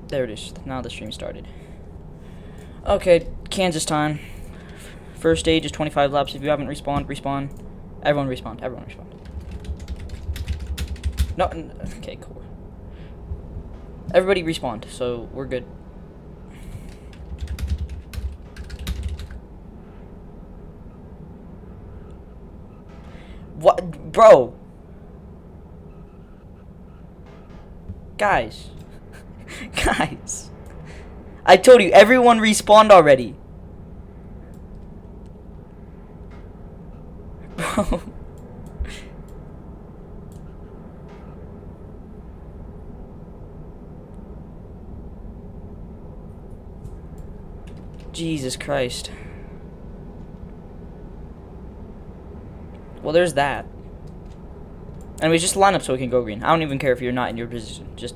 There it is. Now the stream started. Okay, Kansas time. First stage is 25 laps. If you haven't respawned, respawn. Everyone respawn. Everyone respawn. No, okay, cool. Everybody respawned, so we're good. What, bro? Guys. Guys. I told you, everyone respawned already. Bro. Jesus Christ. Well, there's that. Anyways, just line up so we can go green. I don't even care if you're not in your position. Just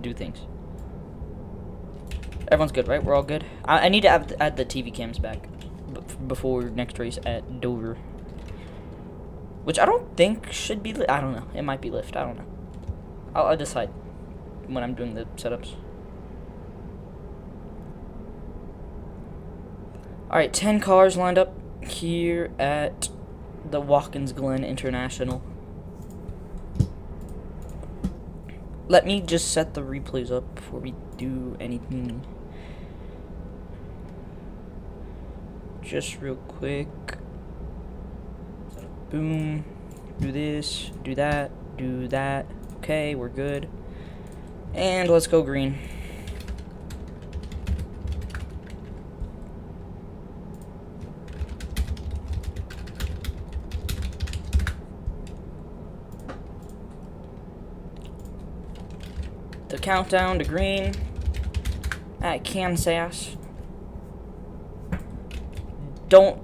do things. Everyone's good, right? We're all good. I need to add the TV cams back before next race at Dover, which I don't think should be. I don't know. It might be lift. I don't know. I'll decide when I'm doing the setups. All right, 10 cars lined up here at the Watkins Glen International. Let me just set the replays up before we do anything. Just real quick. Boom. Do this. Do that. Do that. Okay, we're good. And let's go green. The countdown to green at Kansas. Don't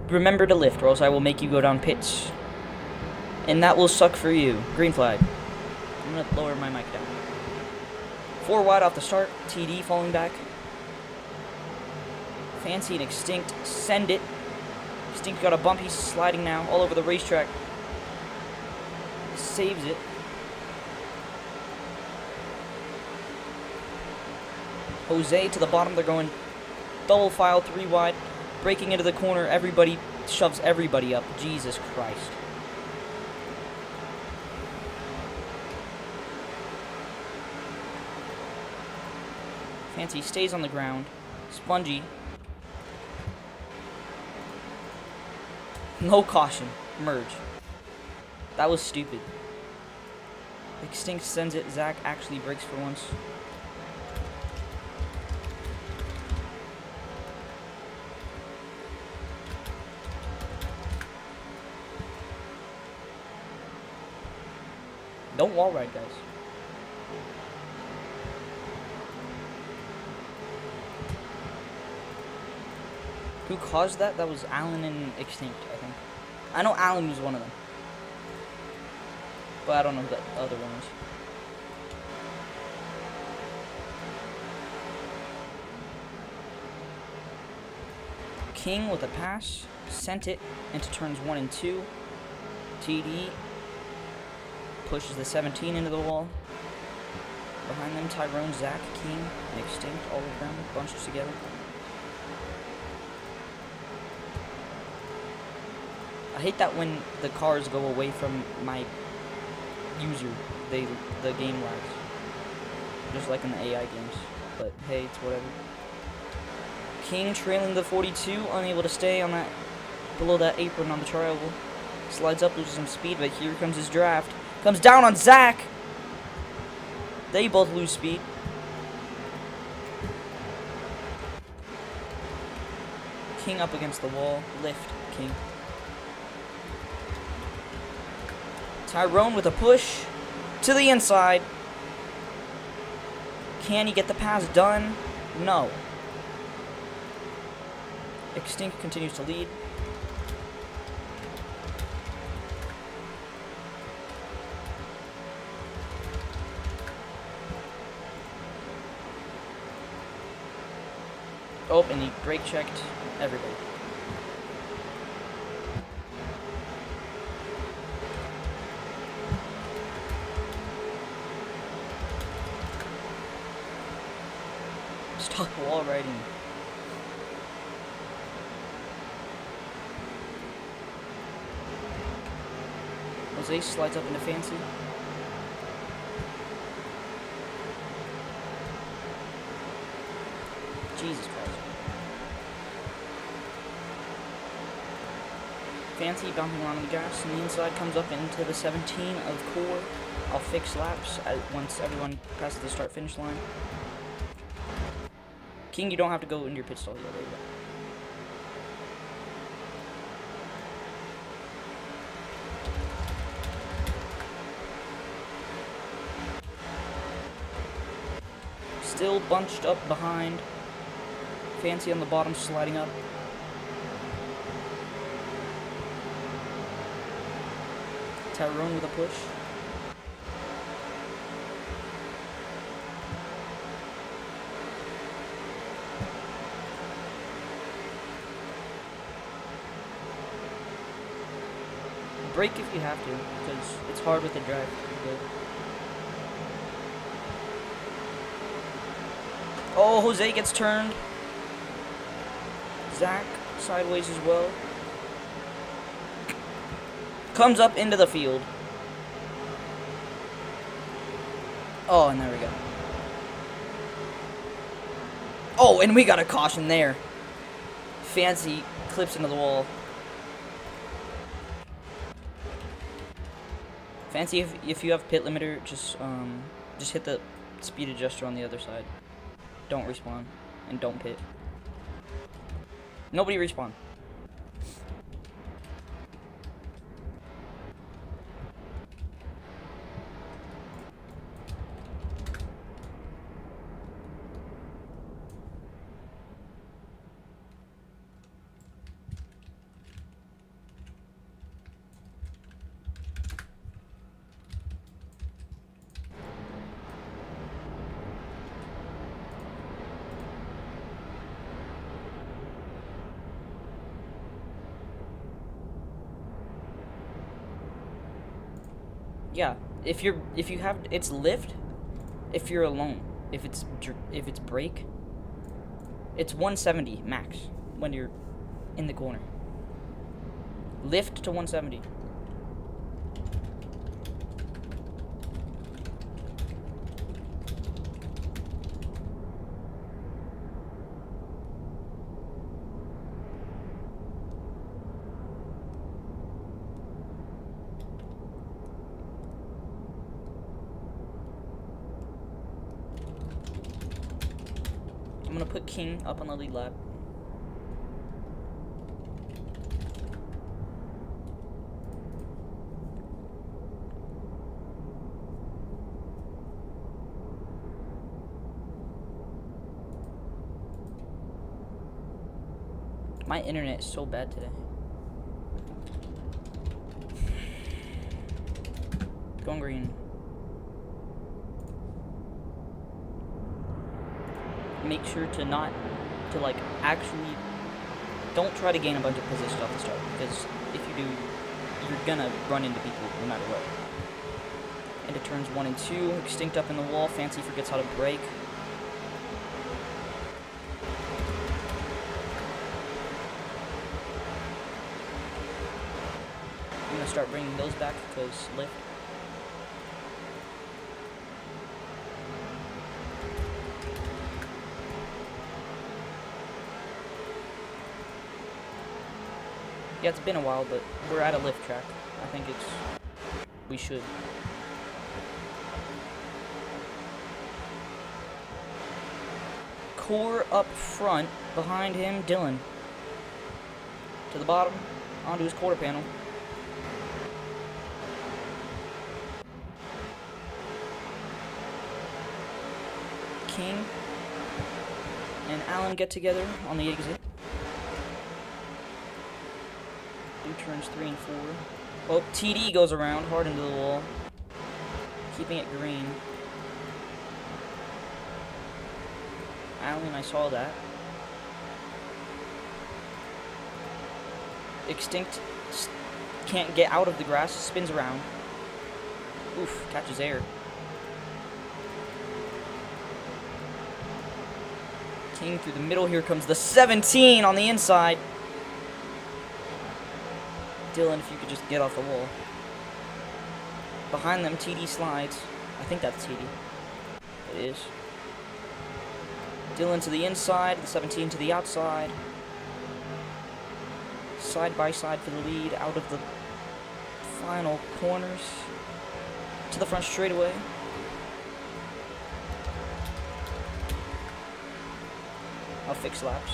remember to lift, or else I will make you go down pits. And that will suck for you. Green flag. I'm going to lower my mic down. 4 wide off the start. TD falling back. Fancy and Extinct. Send it. Extinct got a bump. He's sliding now all over the racetrack. Saves it. Jose to the bottom. They're going double file, 3 wide. Breaking into the corner. Everybody shoves everybody up. Jesus Christ. Fancy stays on the ground. Spongy. No caution. Merge. That was stupid. Extinct sends it. Zach actually breaks for once. Don't wall ride, guys. Who caused that? That was Alan and Extinct, I think. I know Alan was one of them. But I don't know who the other one was. King with a pass. Sent it into turns 1 and 2. TD. Pushes the 17 into the wall. Behind them, Tyrone, Zach, King, and Extinct, all of them bunched together. I hate that when the cars go away from my user, the game lags. Just like in the AI games. But hey, it's whatever. King trailing the 42, unable to stay on that below that apron on the triangle. Slides up, loses some speed, but here comes his draft. Comes down on Zach. They both lose speed. King up against the wall. Lift, King. Tyrone with a push to the inside. Can he get the pass done? No. Extinct continues to lead. Oh, and he brake checked everybody. Stop wall riding. Jose slides up into Fancy. Jesus Christ. Fancy bouncing around on the gas, and the inside comes up into the 17 of Core. I'll fix laps once everyone passes the start-finish line. King, you don't have to go into your pit stall yet. There you go. Still bunched up behind. Fancy on the bottom, sliding up. Tyrone with a push. Brake if you have to, because it's hard with the drive. Oh, Jose gets turned. Zach sideways as well. Comes up into the field. Oh, and there we go. Oh, and we got a caution there. Fancy clips into the wall. Fancy, if you have pit limiter, just hit the speed adjuster on the other side. Don't respawn, and don't pit. Nobody respawn. Yeah, if you have it's lift, if you're alone, if it's brake, it's 170 max when you're in the corner. Lift to 170. I'm gonna put King up on the lead lap. My internet is so bad today. Going green. Make sure to actually don't try to gain a bunch of positions off the start, because if you do, you're gonna run into people no matter what. Into turns 1 and 2, extinct up in the wall. Fancy forgets how to brake. I'm gonna start bringing those back because lift. Yeah, it's been a while, but we're at a lift track. I think we should. Core up front, behind him, Dylan. To the bottom, onto his quarter panel. King and Alan get together on the exit. Turns 3 and 4. Oh, TD goes around hard into the wall, keeping it green. Alan, I saw that. Extinct can't get out of the grass, spins around. Oof, catches air. King through the middle. Here comes the 17 on the inside. Dylan, if you could just get off the wall. Behind them, TD slides. I think that's TD. It is. Dylan to the inside, the 17 to the outside. Side by side for the lead, out of the final corners. To the front straightaway. I'll fix laps.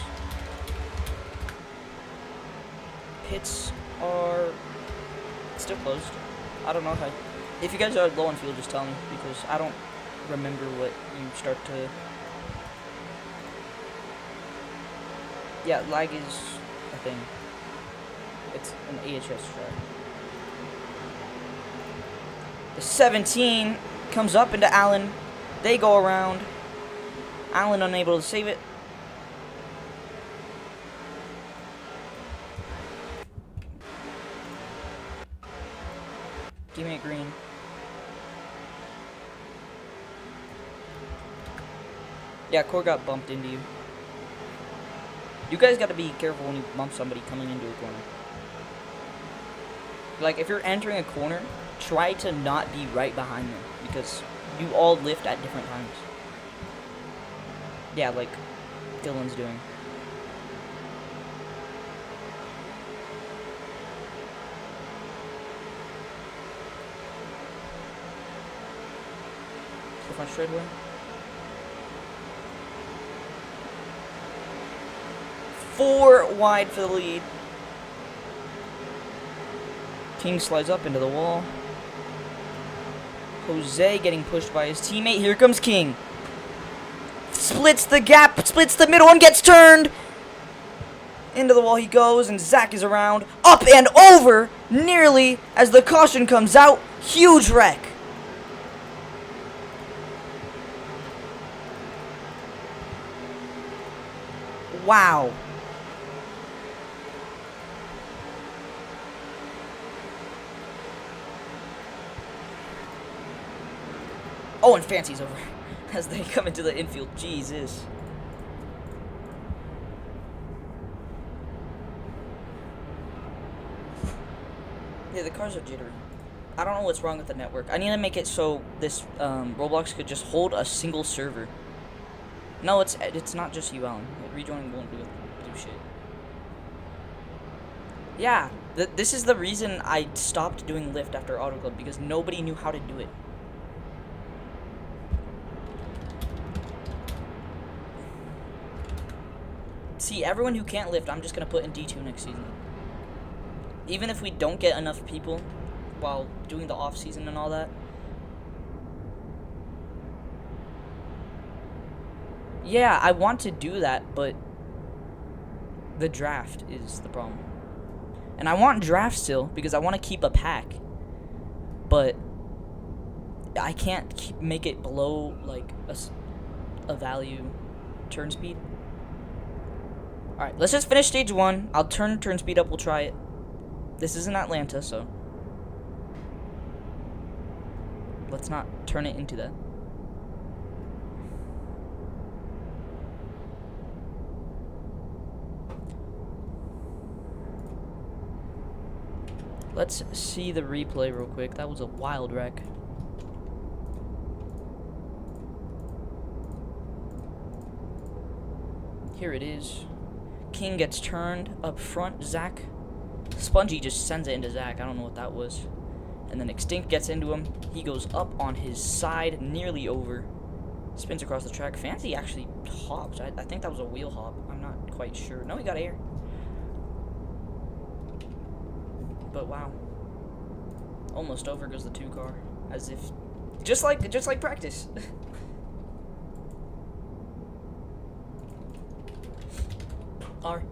Pits are still closed. I don't know how. If you guys are low on fuel, just tell me, because I don't remember what you start to. Yeah, lag is a thing. It's an AHS track. The 17 comes up into Allen. They go around. Allen unable to save it. Give me a green. Yeah, Core got bumped into you. You guys gotta be careful when you bump somebody coming into a corner. Like, if you're entering a corner, try to not be right behind them, because you all lift at different times. Yeah, like Dylan's doing. The front straightaway. Four wide for the lead. King slides up into the wall. Jose getting pushed by his teammate. Here comes King. Splits the gap, splits the middle, and gets turned. Into the wall he goes, and Zach is around. Up and over, nearly, as the caution comes out. Huge wreck. Wow. Oh, and Fancy's over as they come into the infield. Jesus. Yeah, the cars are jittery. I don't know what's wrong with the network. I need to make it so this Roblox could just hold a single server. No, it's not just you, Alan. Rejoining won't do shit. Yeah, this is the reason I stopped doing Lyft after Auto Club, because nobody knew how to do it. See, everyone who can't lift, I'm just going to put in D2 next season. Even if we don't get enough people while doing the off season and all that. Yeah, I want to do that, but the draft is the problem. And I want draft still, because I want to keep a pack. But I can't make it below, like, a value turn speed. Alright, let's just finish stage 1. I'll turn speed up, we'll try it. This isn't Atlanta, so let's not turn it into that. Let's see the replay real quick. That was a wild wreck. Here it is. King gets turned up front. Zach. Spongy just sends it into Zach. I don't know what that was. And then Extinct gets into him. He goes up on his side, nearly over. Spins across the track. Fancy actually hopped. I think that was a wheel hop. I'm not quite sure. No, he got air. But wow. Almost over goes the 2 car. As if just like practice. R.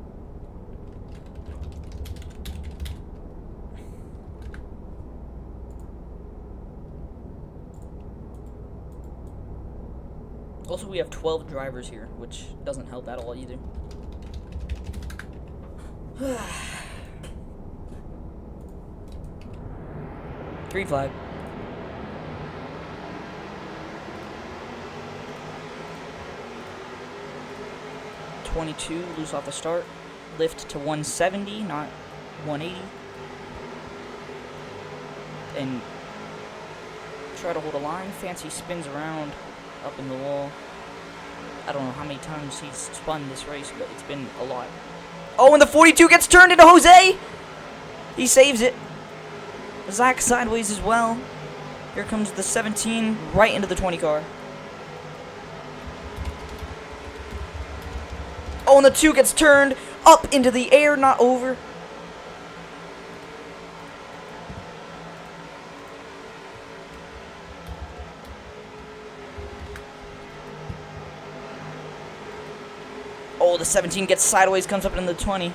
Also, we have 12 drivers here, which doesn't help at all either. Green flag. 22, loose off the start. Lift to 170, not 180. And try to hold a line. Fancy spins around up in the wall. I don't know how many times he's spun this race, but it's been a lot. Oh, and the 42 gets turned into Jose! He saves it. Zach sideways as well. Here comes the 17 right into the 20 car. Oh, and the 2 gets turned up into the air, not over. Oh, the 17 gets sideways, comes up into the 20. It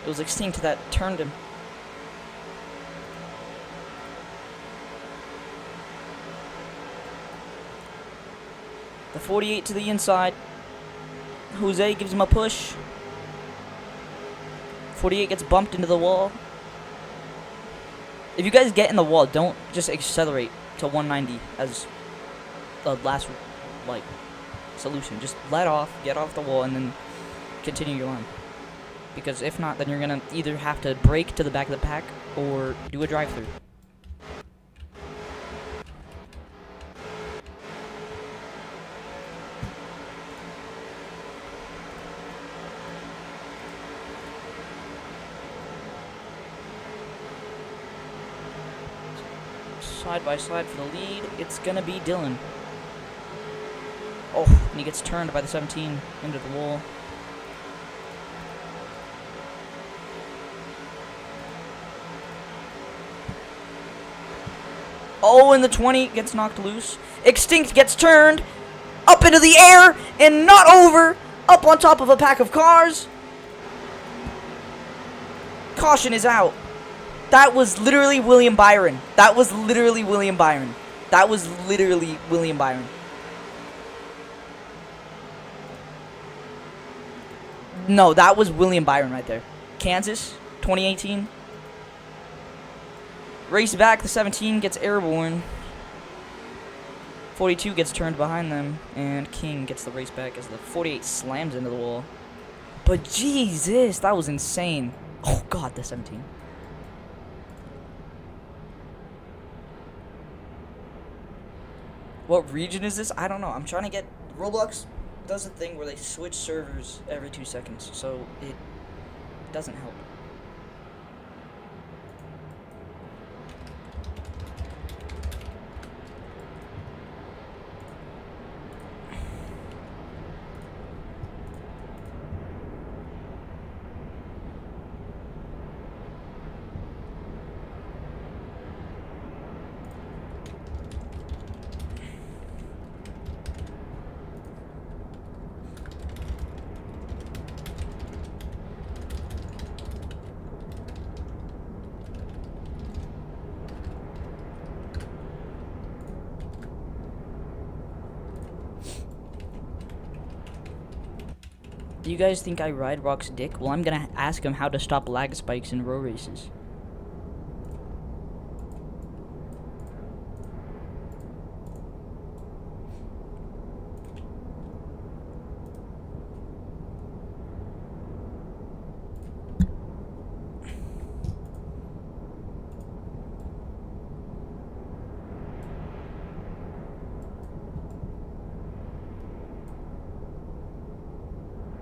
was Extinct that turned him. The 48 to the inside. Jose gives him a push. 48 gets bumped into the wall. If you guys get in the wall, don't just accelerate to 190 as the last, like, solution. Just let off, get off the wall, and then continue your line. Because if not, then you're gonna either have to brake to the back of the pack or do a drive-through. Side by side for the lead, it's gonna be Dylan. Oh, and he gets turned by the 17 into the wall. Oh, and the 20 gets knocked loose. Extinct gets turned up into the air and not over, up on top of a pack of cars. Caution is out. That was literally William Byron. That was literally William Byron. That was literally William Byron. No, that was William Byron right there. Kansas, 2018. Race back, the 17 gets airborne. 42 gets turned behind them, and King gets the race back as the 48 slams into the wall. But Jesus, that was insane. Oh God, the 17. What region is this? I don't know. I'm trying to get... Roblox does a thing where they switch servers every 2 seconds, so it doesn't help. Do you guys think I ride Rock's dick? Well, I'm gonna ask him how to stop lag spikes in row races.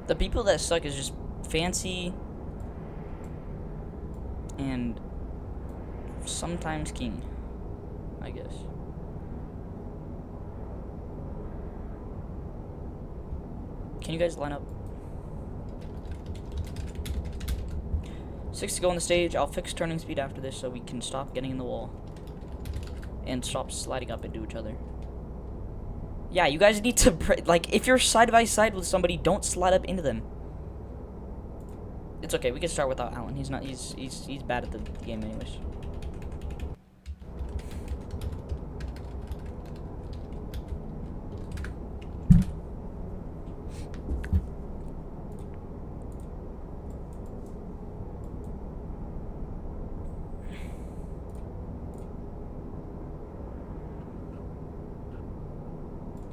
The people that suck is just Fancy and sometimes King, I guess. Can you guys line up? 6 to go on the stage. I'll fix turning speed after this so we can stop getting in the wall and stop sliding up into each other. Yeah, you guys need to, like, if you're side by side with somebody, don't slide up into them. It's okay, we can start without Alan. He's bad at the game anyways.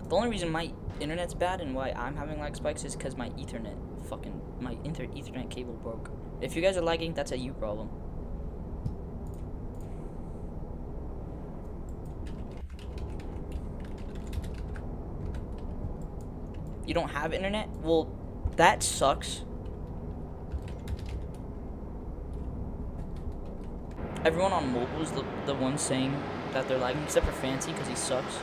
The only reason my internet's bad and why I'm having lag spikes is because my Ethernet Ethernet cable broke. If you guys are lagging, that's a you problem. You don't have internet? Well, that sucks. Everyone on mobile is the one saying that they're lagging, except for Fancy, because he sucks.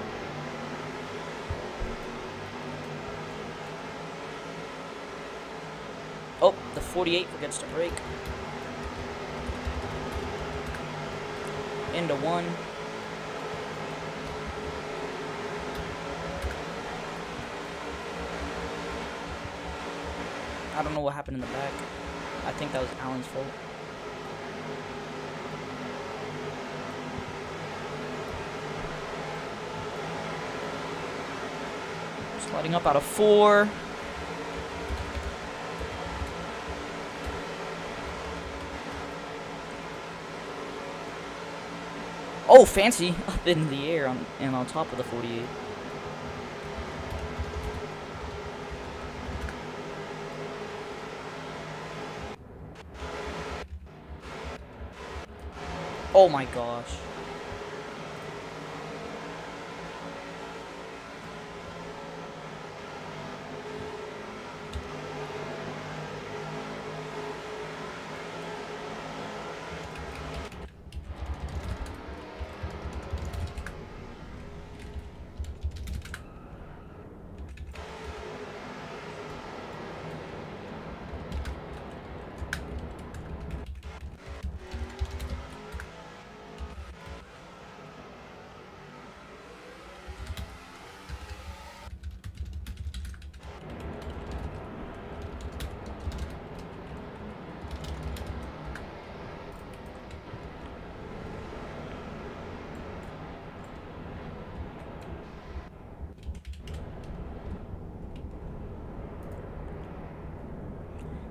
Oh, the 48 forgets to brake. Into one. I don't know what happened in the back. I think that was Alan's fault. Sliding up out of 4. Oh, Fancy up in the air and on top of the 48. Oh my gosh.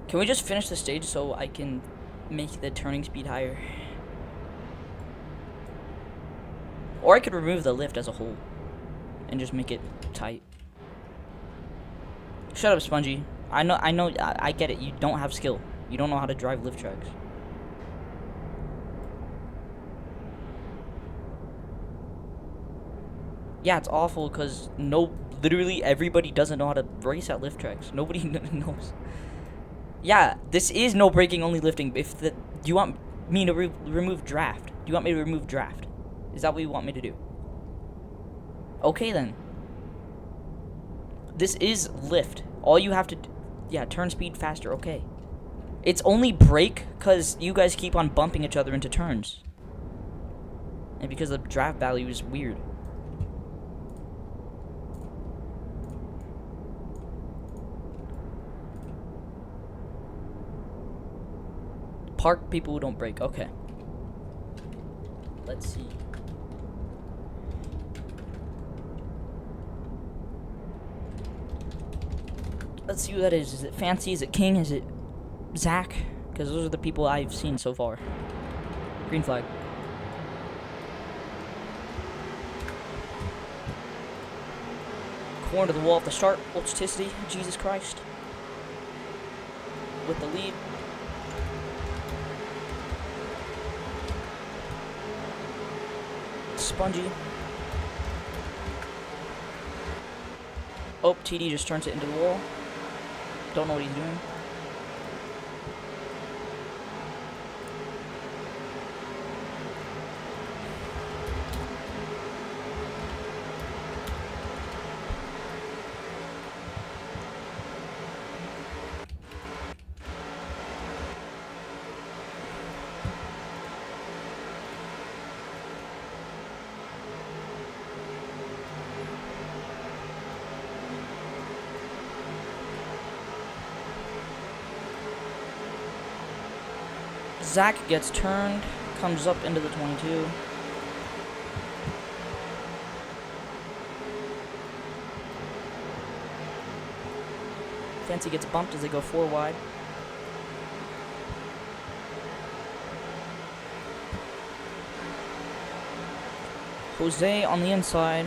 Can we just finish the stage so I can make the turning speed higher? Or I could remove the lift as a whole and just make it tight. Shut up, Spongy. I get it. You don't have skill. You don't know how to drive lift tracks. Yeah, it's awful because literally everybody doesn't know how to race at lift tracks. Nobody knows. Yeah, this is no braking, only lifting. Do you want me to remove draft? Do you want me to remove draft? Is that what you want me to do? Okay then. This is lift. All you have to yeah, turn speed faster, okay. It's only brake because you guys keep on bumping each other into turns. And because the draft value is weird. Park people who don't brake. Okay. Let's see. Let's see who that is. Is it Fancy? Is it King? Is it Zach? Because those are the people I've seen so far. Green flag. Corner to the wall at the start. Ultraticity. Jesus Christ. With the lead. Spongy. Oh, TD just turns it into the wall. Don't know what he's doing. Zach gets turned, comes up into the 22. Fancy gets bumped as they go 4 wide. Jose on the inside.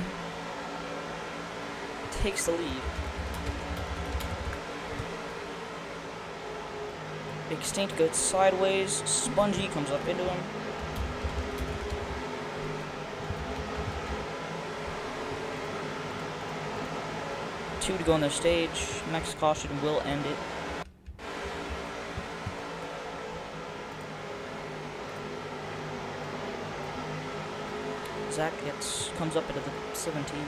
takes the lead. Extinct goes sideways. Spongy comes up into him. Two to go on the stage. Next caution will end it. Zach comes up into the 17.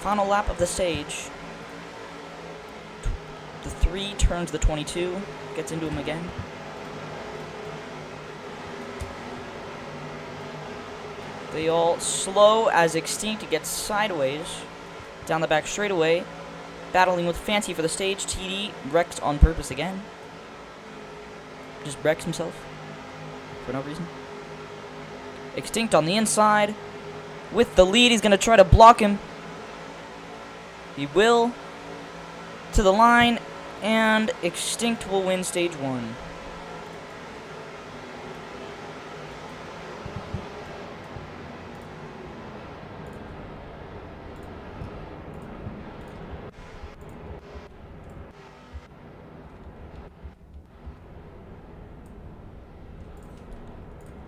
Final lap of the stage. The 3 turns the 22, gets into him again. They all slow as Extinct gets sideways down the back straightaway. Battling with Fancy for the stage. TD wrecks on purpose again. Just wrecks himself for no reason. Extinct on the inside. With the lead, he's going to try to block him. He will. To the line. And Extinct will win stage 1.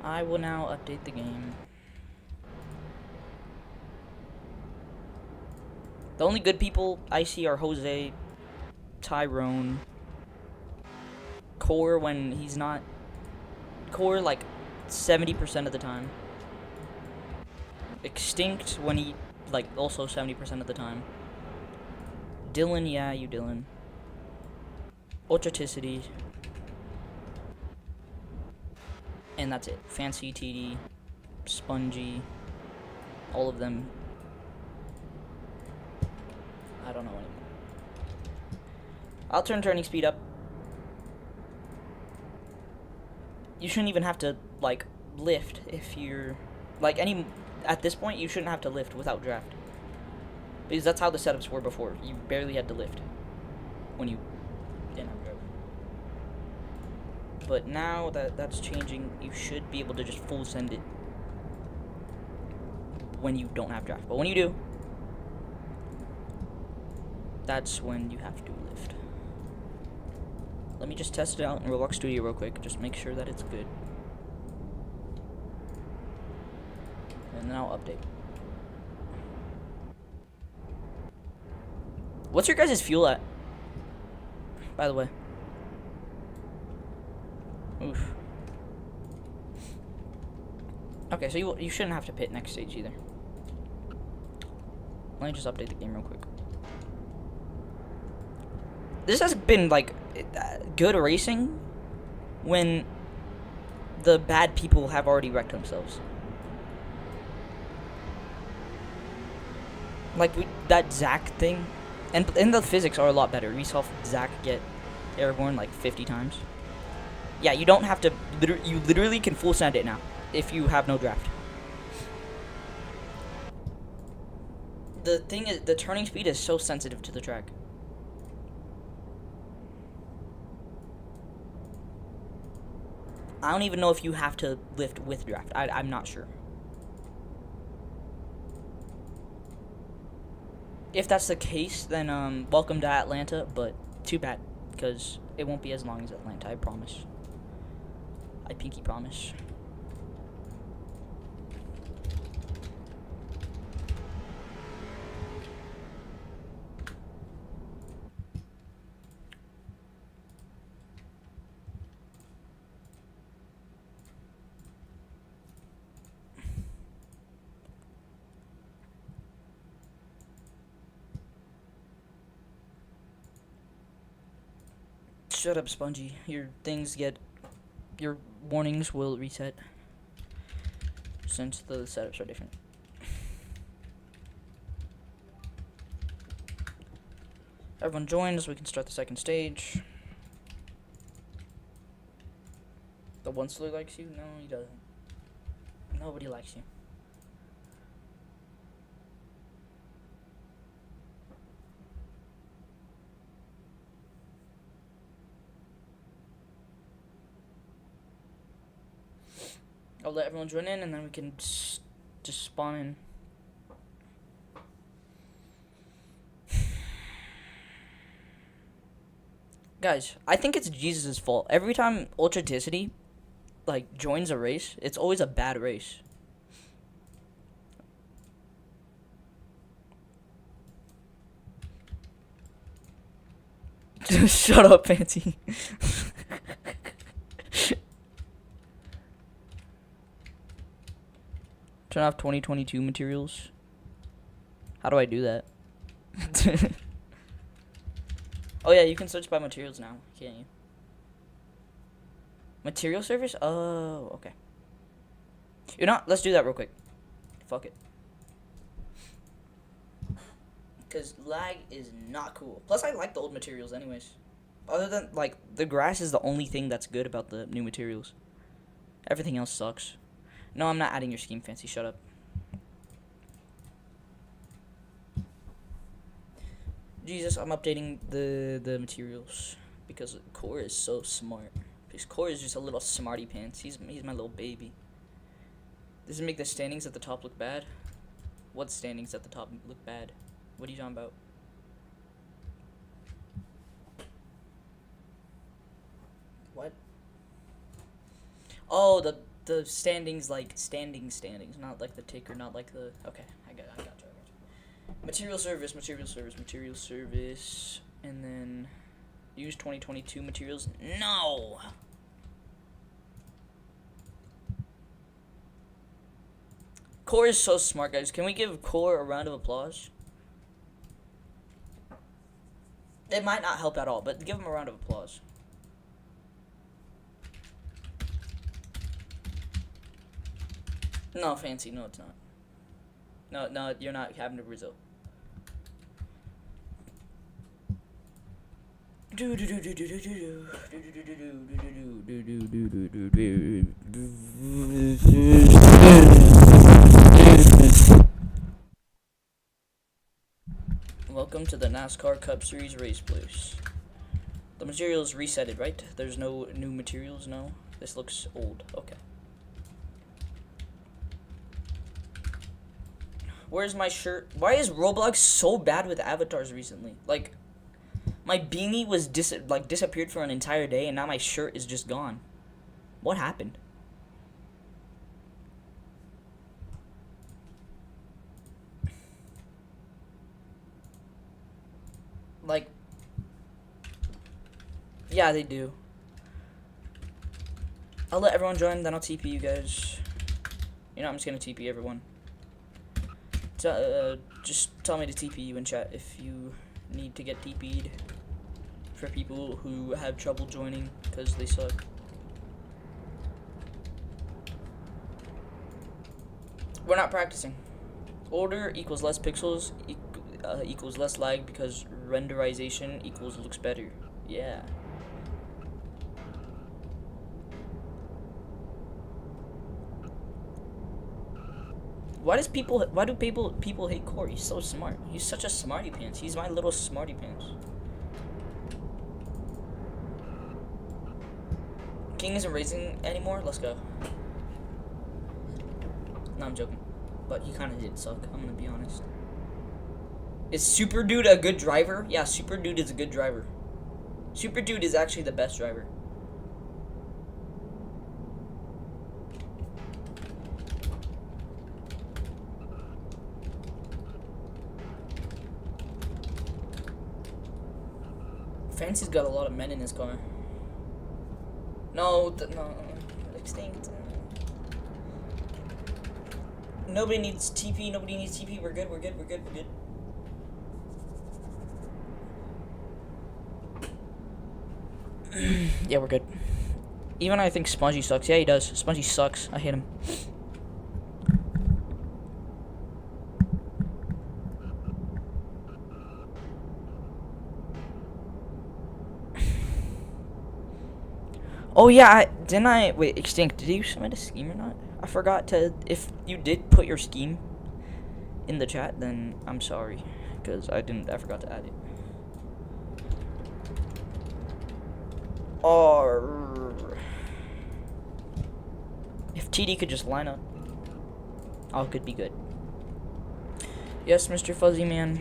I will now update the game. The only good people I see are Jose, Tyrone, Core when he's not. Core like 70% of the time. Extinct when he like also 70% of the time. Dylan, yeah, you Dylan. Ultraticity. And that's it. Fancy, TD, Spongy, all of them. I don't know anymore. I'll turn turning speed up. You shouldn't even have to, like, lift if you're... Like, at this point, you shouldn't have to lift without draft. Because that's how the setups were before. You barely had to lift when you didn't have draft. But now that that's changing, you should be able to just full send it when you don't have draft. But when you do, that's when you have to lift. Let me just test it out in Roblox Studio real quick. Just make sure that it's good. And then I'll update. What's your guys' fuel at? By the way. Oof. Okay, so you shouldn't have to pit next stage either. Let me just update the game real quick. This has been, like, good racing when the bad people have already wrecked themselves. Like, that Zach thing, and the physics are a lot better. We saw Zach get airborne, like, 50 times. Yeah, you don't have to, you literally can full send it now, if you have no draft. The thing is, the turning speed is so sensitive to the track. I don't even know if you have to lift with draft. I'm not sure. If that's the case, then welcome to Atlanta, but too bad, because it won't be as long as Atlanta, I promise. I pinky promise. Shut up, Spongy. Your warnings will reset since the setups are different. Everyone joins so we can start the second stage. The one slur likes you? No, he doesn't. Nobody likes you. I'll let everyone join in, and then we can just spawn in. Guys, I think it's Jesus' fault. Every time Ultraticity, like, joins a race, it's always a bad race. Shut up, Fancy. Turn off 2022 materials. How do I do that? Oh yeah, you can search by materials now, can't you? Material service? Oh, okay. You know, let's do that real quick. Fuck it. Because lag is not cool. Plus, I like the old materials anyways. Other than, like, the grass is the only thing that's good about the new materials. Everything else sucks. No, I'm not adding your scheme, Fancy. Shut up. Jesus, I'm updating the materials. Because Core is so smart. Because Core is just a little smarty pants. He's my little baby. Does it make the standings at the top look bad? What standings at the top look bad? What are you talking about? What? Oh, the standings, like standings, not like the ticker, not like the. Okay, I got you. Material service, and then use 2022 materials. No. Core is so smart, guys. Can we give Core a round of applause? It might not help at all, but give him a round of applause. No, Fancy. No, it's not. No, you're not having to Brazil. Welcome to the NASCAR Cup Series race place. The materials resetted, right? There's no new materials, no? This looks old. Okay. Where's my shirt? Why is Roblox so bad with avatars recently? Like, my beanie was disappeared for an entire day, and now my shirt is just gone. What happened? Like, yeah, they do. I'll let everyone join, then I'll TP you guys. You know, I'm just gonna TP everyone. Just tell me to TP you in chat if you need to get TP'd. For people who have trouble joining because they suck. We're not practicing. Older equals less pixels equals less lag because renderization equals looks better. Yeah. Why do people hate Corey? He's so smart. He's such a smarty pants. He's my little smarty pants. King isn't racing anymore? Let's go. No, I'm joking. But he kind of did suck, I'm gonna be honest. Is Super Dude a good driver? Yeah, Super Dude is a good driver. Super Dude is actually the best driver. Fancy's got a lot of men in his car. No, no, extinct. Nobody needs TP. Nobody needs TP. We're good. We're good. We're good. We're good. Yeah, we're good. Even I think Spongy sucks. Yeah, he does. Spongy sucks. I hate him. Oh yeah, wait, Extinct, did you submit a scheme or not? I forgot to, if you did put your scheme in the chat, then I'm sorry, because I forgot to add it. If TD could just line up. All could be good. Yes, Mr. Fuzzy Man.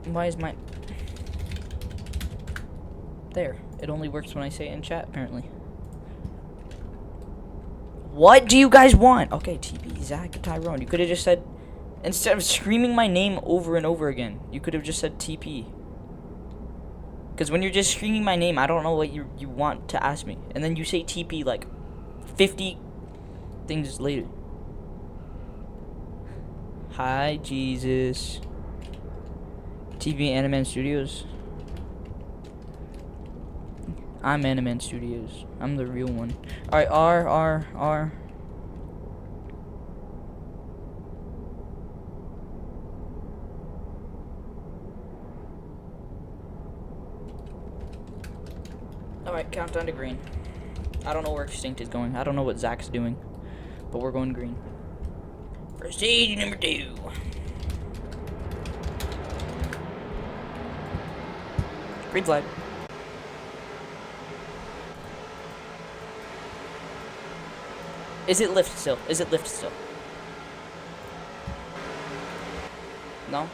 Why is my... There. It only works when I say it in chat, apparently. What do you guys want? Okay, TP, Zach, Tyrone. You could have just said... Instead of screaming my name over and over again, you could have just said TP. Because when you're just screaming my name, I don't know what you want to ask me. And then you say TP like 50 things later. Hi, Jesus. TV Animan Studios. I'm Animan Studios. I'm the real one. Alright, R. Alright, countdown to green. I don't know where Extinct is going. I don't know what Zach's doing. But we're going green. Prestige number 2. Green flag. Is it lift still? Is it lift still? No?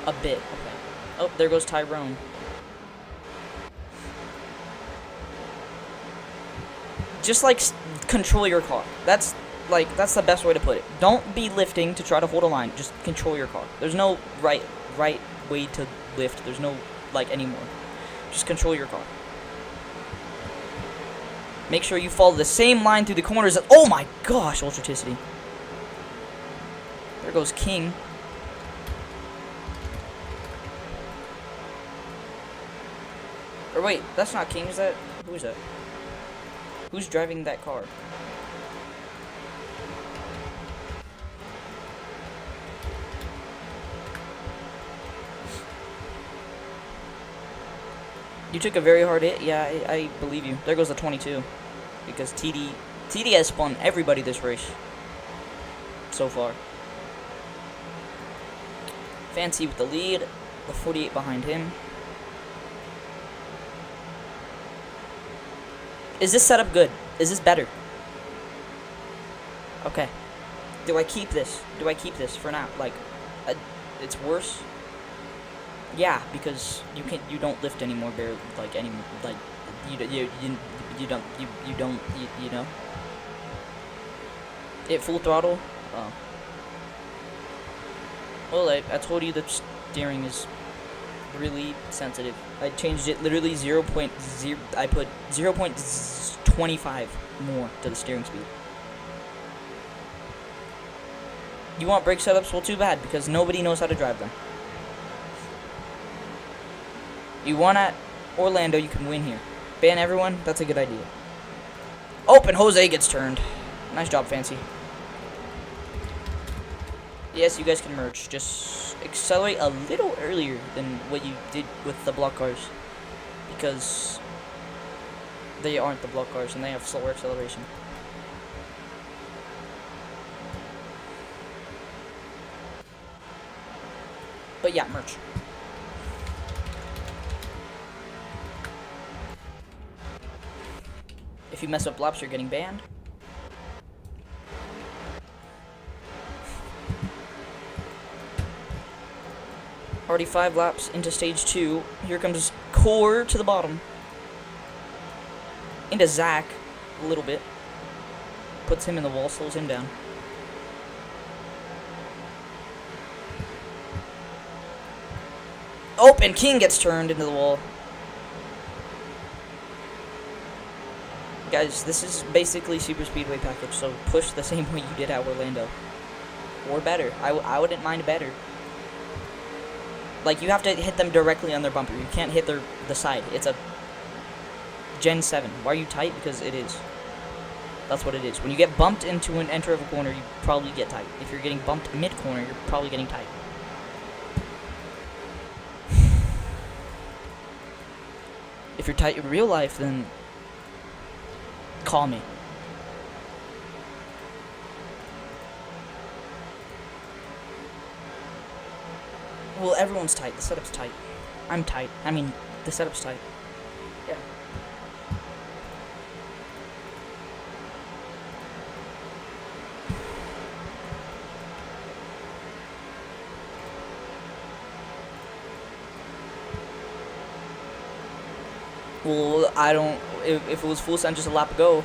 A bit. Okay. Oh, there goes Tyrone. Just like control your car. That's the best way to put it. Don't be lifting to try to hold a line. Just control your car. There's no right way to lift. There's no like anymore. Just control your car. Make sure you follow the same line through the corners. Oh my gosh, Ultraticity. There goes King. Or wait, that's not King, is that? Who is that? Who's driving that car? You took a very hard hit? Yeah, I believe you. There goes the 22. Because TD has spun everybody this race. So far. Fancy with the lead. The 48 behind him. Is this setup good? Is this better? Okay. Do I keep this? Do I keep this for now? Like, it's worse? Yeah, because you don't lift anymore, barely, like anymore, like you know. It full throttle. Oh. Well, I told you the steering is really sensitive. I changed it literally 0.0. I put 0.25 more to the steering speed. You want brake setups? Well, too bad, because nobody knows how to drive them. You won at Orlando, you can win here. Ban everyone? That's a good idea. Oh, and Jose gets turned. Nice job, Fancy. Yes, you guys can merge. Just accelerate a little earlier than what you did with the block cars. Because they aren't the block cars and they have slower acceleration. But yeah, merge. If you mess up laps, you're getting banned. Already 5 laps into stage 2. Here comes Core to the bottom. Into Zach a little bit. Puts him in the wall, slows him down. Oh, and King gets turned into the wall. Guys, this is basically Super Speedway package, so push the same way you did at Orlando. Or better. I wouldn't mind better. Like, you have to hit them directly on their bumper. You can't hit the side. It's a Gen 7. Why are you tight? Because it is. That's what it is. When you get bumped into an enter of a corner, you probably get tight. If you're getting bumped mid-corner, you're probably getting tight. If you're tight in real life, then call me. Well, everyone's tight. The setup's tight. I'm tight. I mean, the setup's tight. Yeah. Well, I don't. If it was full send just a lap ago,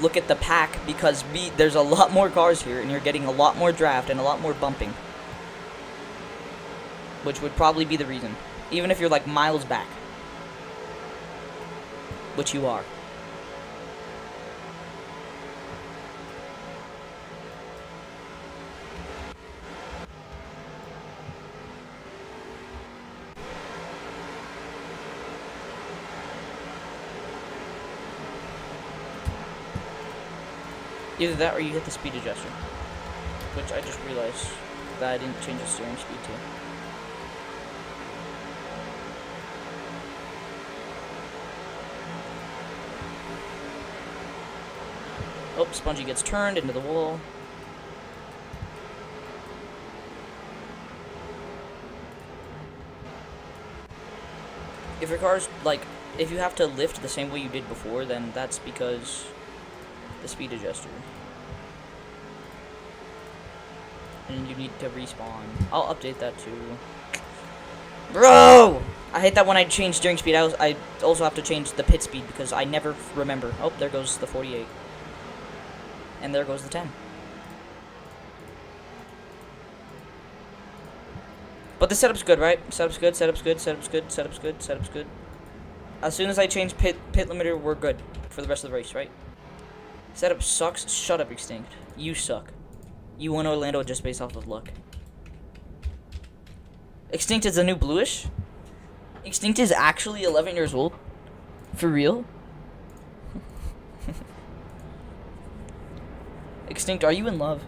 look at the pack, because there's a lot more cars here, and you're getting a lot more draft and a lot more bumping, which would probably be the reason, even if you're like miles back, which you are. Either that or you hit the speed adjuster, which I just realized that I didn't change the steering speed to. Oh, Spongy gets turned into the wall. If your car's like, if you have to lift the same way you did before, then that's because the speed adjuster. And you need to respawn. I'll update that too. Bro! I hate that when I change steering speed, I also have to change the pit speed because I never remember. Oh, there goes the 48. And there goes the 10. But the setup's good, right? Setup's good, setup's good, setup's good, setup's good, setup's good. As soon as I change pit limiter, we're good for the rest of the race, right? Setup sucks. Shut up, Extinct. You suck. You won Orlando just based off of luck. Extinct is a new bluish? Extinct is actually 11 years old? For real? Extinct, are you in love?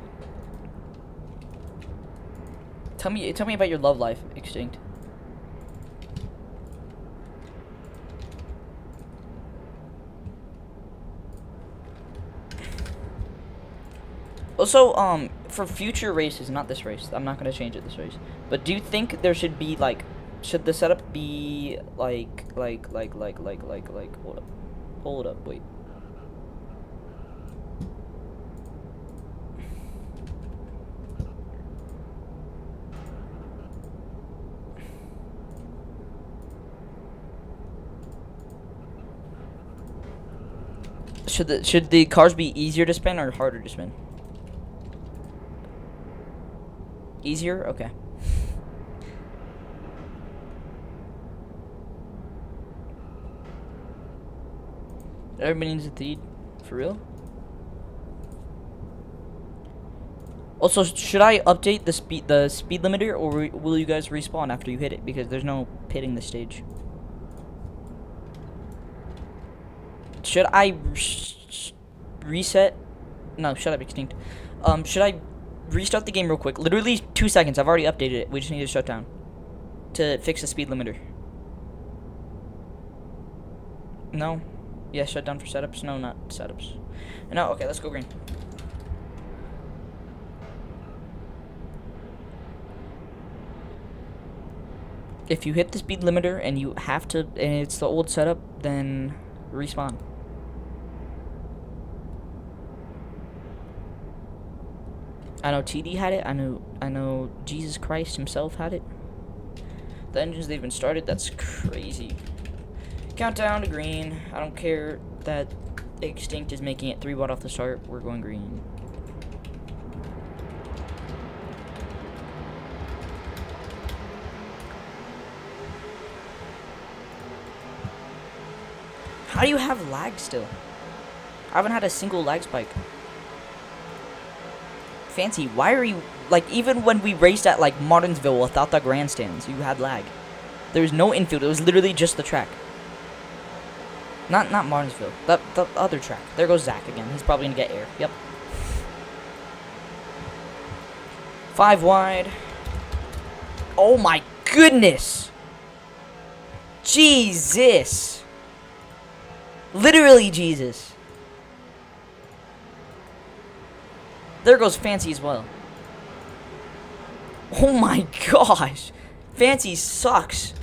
Tell me about your love life, Extinct. Also, for future races, not this race, I'm not gonna change it this race, but do you think there should be like, should the setup be like, hold up, wait. Should the cars be easier to spin or harder to spin? Easier? Okay. Everybody needs a feed. For real? Also, should I update the speed limiter, or will you guys respawn after you hit it? Because there's no pitting the stage. Should I reset? No, shut up, Extinct. Should I restart the game real quick? Literally 2 seconds. I've already updated it. We just need to shut down to fix the speed limiter. No. Yeah, shut down for setups. No, not setups. No, okay, let's go green. If you hit the speed limiter and you have to, and it's the old setup, then respawn. I know TD had it. I know Jesus Christ himself had it. The engines they've been started. That's crazy. Countdown to green. I don't care that Extinct is making it 3 watt off the start. We're going green. How do you have lag still? I haven't had a single lag spike. Fancy, why are you, like, even when we raced at, like, Martinsville without the grandstands, you had lag. There was no infield, it was literally just the track. Not Martinsville, the other track. There goes Zach again, he's probably gonna get air, yep. 5 wide. Oh my goodness! Jesus! Literally Jesus. There goes Fancy as well. Oh my gosh. Fancy sucks.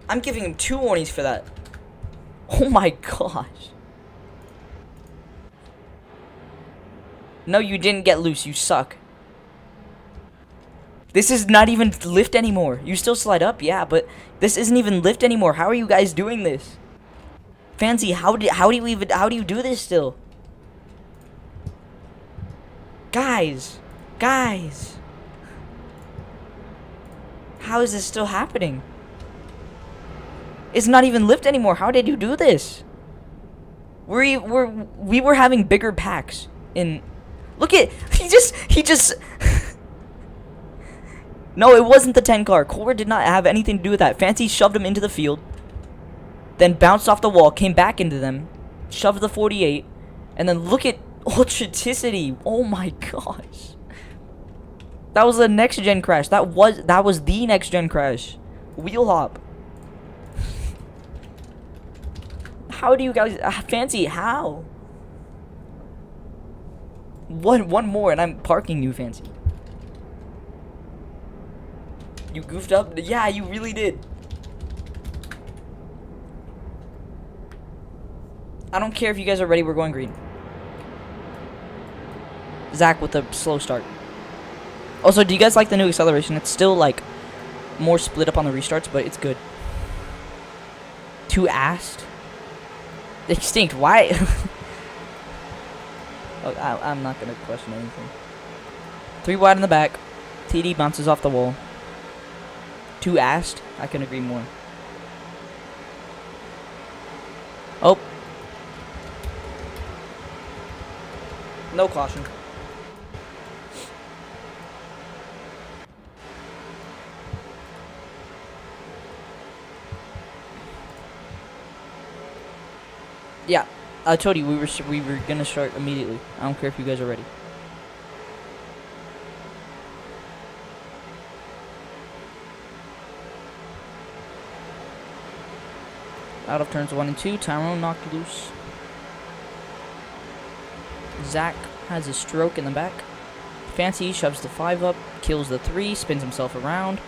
I'm giving him 2 warnings for that. Oh my gosh. No, you didn't get loose. You suck. This is not even lift anymore. You still slide up, yeah, but this isn't even lift anymore. How are you guys doing this? Fancy, how do you do this still? Guys. How is this still happening? It's not even lift anymore. How did you do this? We were having bigger packs in. Look at he just. No, it wasn't the 10 car. Core did not have anything to do with that. Fancy shoved him into the field, then bounced off the wall, came back into them, shoved the 48, and then look at Ultraticity. Oh my gosh. That was the next gen crash. That was the next gen crash. Wheel hop. How do you guys Fancy, how? One more and I'm parking you, Fancy. You goofed up? Yeah, you really did. I don't care if you guys are ready, we're going green. Zach with a slow start. Also, do you guys like the new acceleration? It's still like more split up on the restarts, but it's good. Too assed? Extinct, why? Oh, I'm not gonna question anything. 3 wide in the back. TD bounces off the wall. Too assed? I can agree more. Oh. No caution. Yeah, I told you we were gonna start immediately. I don't care if you guys are ready. Out of turns 1 and 2, Tyrone knocked loose. Zach has a stroke in the back. Fancy shoves the 5 up, kills the 3, spins himself around.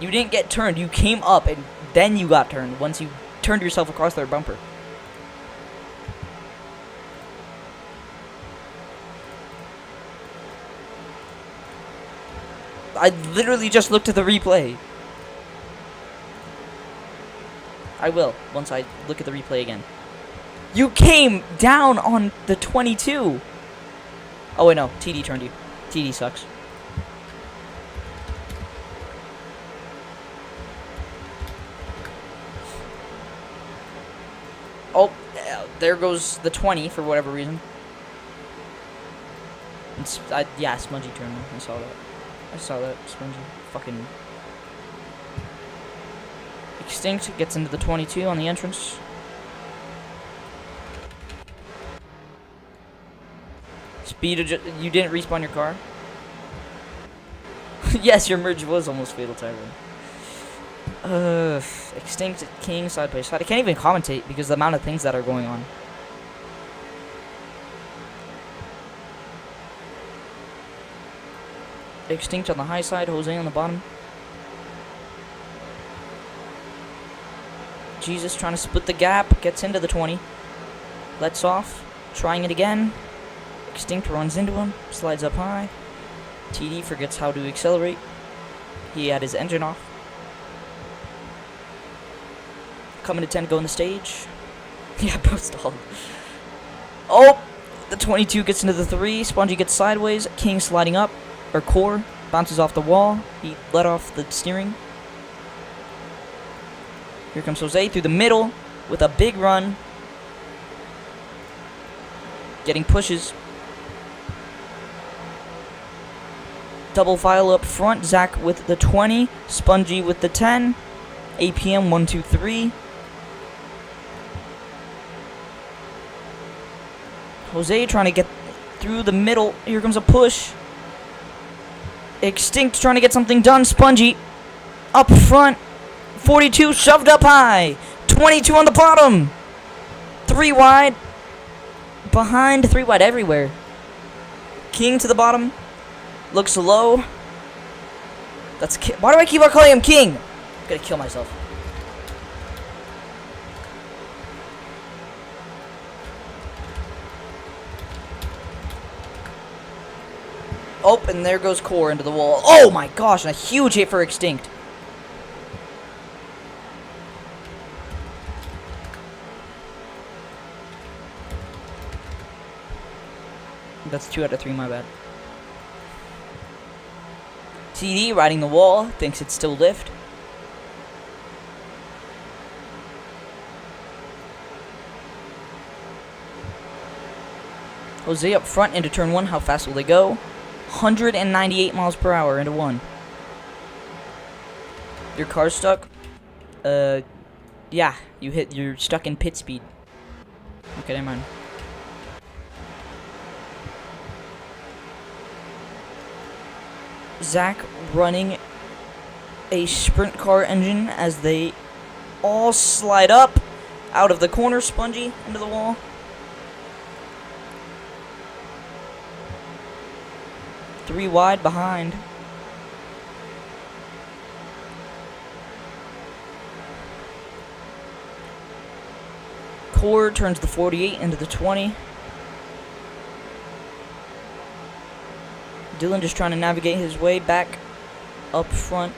You didn't get turned, you came up and then you got turned once you turned yourself across their bumper. I literally just looked at the replay. I will, once I look at the replay again. You came down on the 22. Oh wait, no, TD turned you. TD sucks. Oh, there goes the 20 for whatever reason. Yeah, Smudgy turned me. I saw that, Spongy. Fucking. Extinct gets into the 22 on the entrance. Speed, you didn't respawn your car? Yes, your merge was almost fatal, Tyrone. Extinct, King, side by side. I can't even commentate because the amount of things that are going on. Extinct on the high side, Jose on the bottom. Jesus trying to split the gap, gets into the 20. Lets off, trying it again. Extinct runs into him, slides up high. TD forgets how to accelerate. He had his engine off. Coming to 10 to go on the stage. Yeah, both stalled. Oh! The 22 gets into the 3. Spongy gets sideways. King sliding up. Or Core bounces off the wall. He let off the steering. Here comes Jose through the middle with a big run. Getting pushes. Double file up front. Zach with the 20. Spongy with the 10. APM 1, 2, 3. Jose trying to get through the middle. Here comes a push. Extinct trying to get something done. Spongy up front. 42 shoved up high. 22 on the bottom. 3 wide. behind, 3 wide everywhere. King to the bottom. Looks low. That's why do I keep on calling him King? I'm gonna kill myself. Oh, and there goes Core into the wall. Oh my gosh, and a huge hit for Extinct. That's 2 out of 3, my bad. TD riding the wall, thinks it's still lift. Jose up front into turn 1, how fast will they go? 198 miles per hour into 1. Your car's stuck? Yeah, you're stuck in pit speed. Okay, never mind. Zach running a sprint car engine as they all slide up out of the corner, Spongy into the wall. Three wide behind. Core turns the 48 into the 20. Dylan just trying to navigate his way back up front.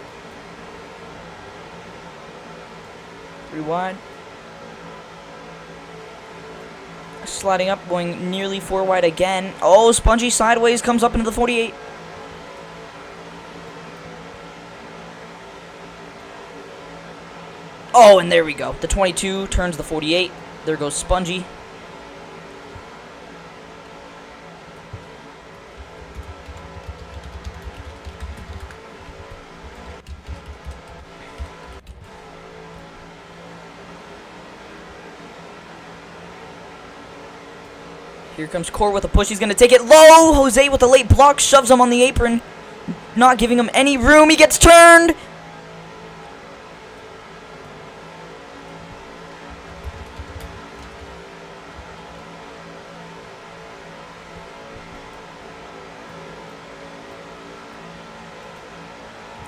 3 wide. Sliding up, going nearly 4 wide again. Oh, Spongy sideways comes up into the 48. Oh, and there we go. The 22 turns the 48. There goes Spongy. Here comes Core with a push. He's going to take it low. Jose with a late block shoves him on the apron, not giving him any room. He gets turned.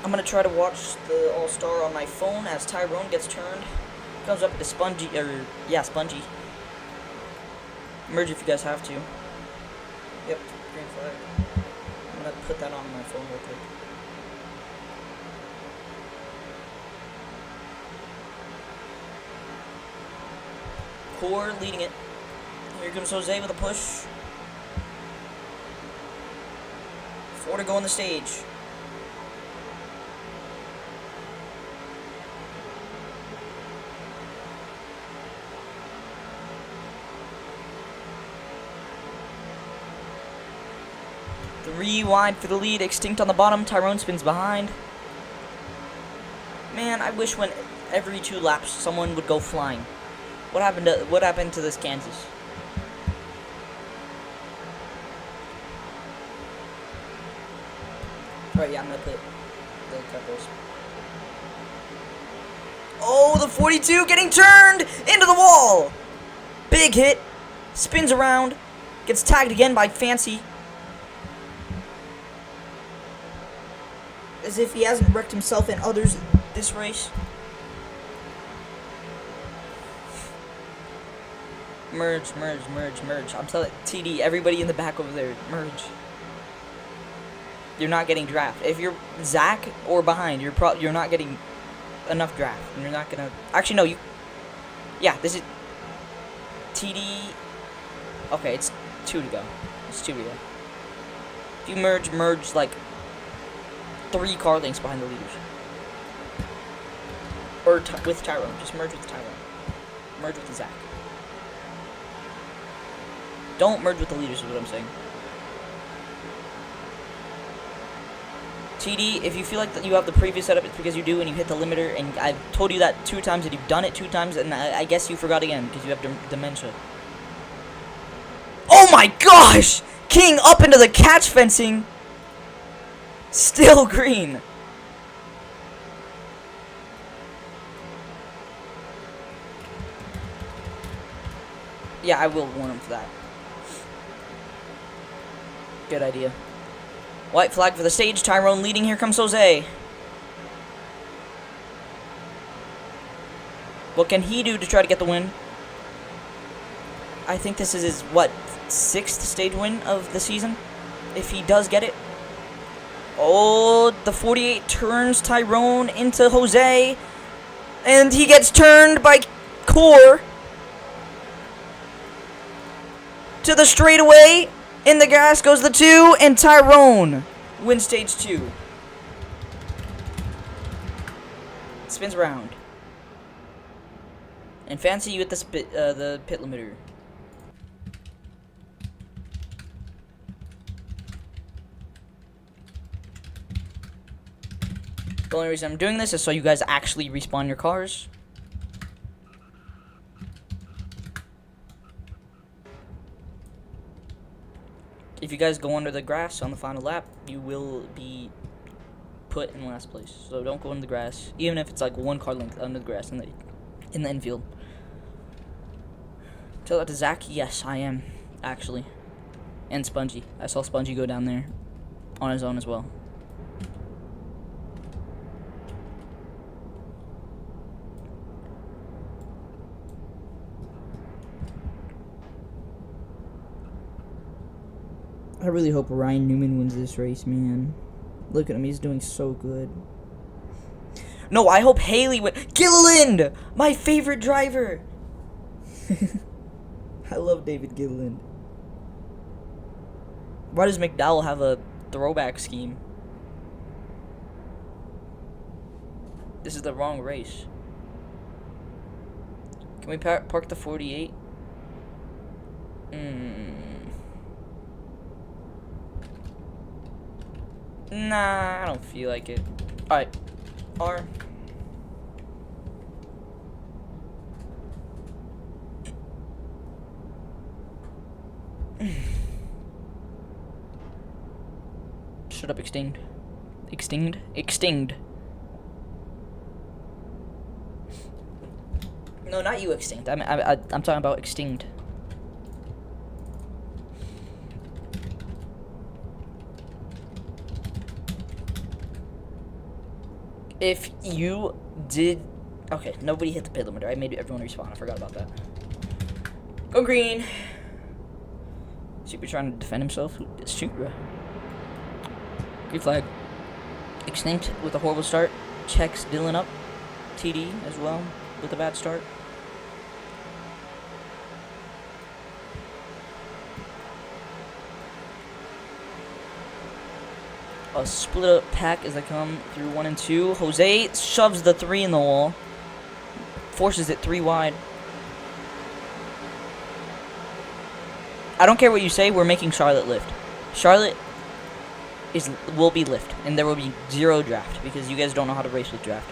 I'm going to try to watch the All-Star on my phone as Tyrone gets turned. Comes up to Spongy, Spongy. Merge if you guys have to. Yep, green flag. I'm gonna put that on my phone real quick. Core leading it. Here comes Jose with a push. 4 to go on the stage. Three wide for the lead. Extinct on the bottom. Tyrone spins behind. Man, I wish when every 2 laps someone would go flying. What happened to this Kansas? Alright, yeah, I'm gonna put the couples. Oh, the 42 getting turned into the wall. Big hit. Spins around. Gets tagged again by Fancy. As if he hasn't wrecked himself and others this race. Merge. I'm telling TD, everybody in the back over there, merge. You're not getting draft. If you're Zach or behind, you're not getting enough draft. And you're not gonna. Actually, no. Yeah, this is TD. Okay, it's 2 to go. It's 2 to go. If you merge like 3 car lengths behind the leaders. Or with Tyrone. Just merge with Tyrone. Merge with Zach. Don't merge with the leaders is what I'm saying. TD, if you feel like that you have the previous setup, it's because you do and you hit the limiter, and I've told you that 2 times and you've done it 2 times, and I guess you forgot again because you have dementia. Oh my gosh! King up into the catch fencing! Still green. Yeah, I will warn him for that. Good idea. White flag for the stage. Tyrone leading. Here comes Jose. What can he do to try to get the win? I think this is his, what, 6th stage win of the season? If he does get it. Oh, the 48 turns Tyrone into Jose. And he gets turned by Core. To the straightaway. In the gas goes the 2. And Tyrone wins stage 2. Spins around. And fancy you at the pit limiter. The only reason I'm doing this is so you guys actually respawn your cars. If you guys go under the grass on the final lap, you will be put in last place. So don't go under the grass, even if it's like 1 car length under the grass in the infield. Tell that to Zach. Yes, I am actually, and Spongy. I saw Spongy go down there on his own as well. I really hope Ryan Newman wins this race, man. Look at him, he's doing so good. No, I hope Haley wins. Gilliland! My favorite driver! I love David Gilliland. Why does McDowell have a throwback scheme? This is the wrong race. Can we park the 48? Nah, I don't feel like it. Alright. R. Shut up, extinct. Extinct? Extinct. No, not you, extinct. I'm talking about extinct. If you did... Okay, nobody hit the pit limiter. I made everyone respawn. I forgot about that. Go green. Super trying to defend himself. Shoot, bro. Green flag. Extinct with a horrible start. Checks Dylan up. TD as well with a bad start. A split up pack as they come through 1 and 2. Jose shoves the 3 in the wall. Forces it 3 wide. I don't care what you say, we're making Charlotte lift. Charlotte will be lift, and there will be 0 draft, because you guys don't know how to race with draft.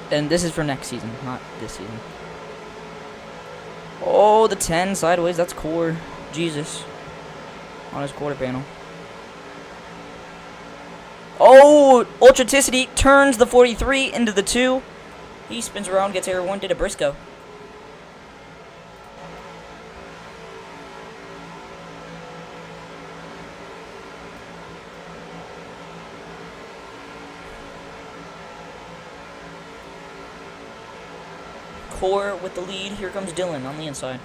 And this is for next season, not this season. Oh, the 10 sideways, that's core. Jesus. On his quarter panel. Oh, Ultraticity turns the 43 into the 2. He spins around, gets air 1, did a Briscoe. Core with the lead. Here comes Dylan on the inside.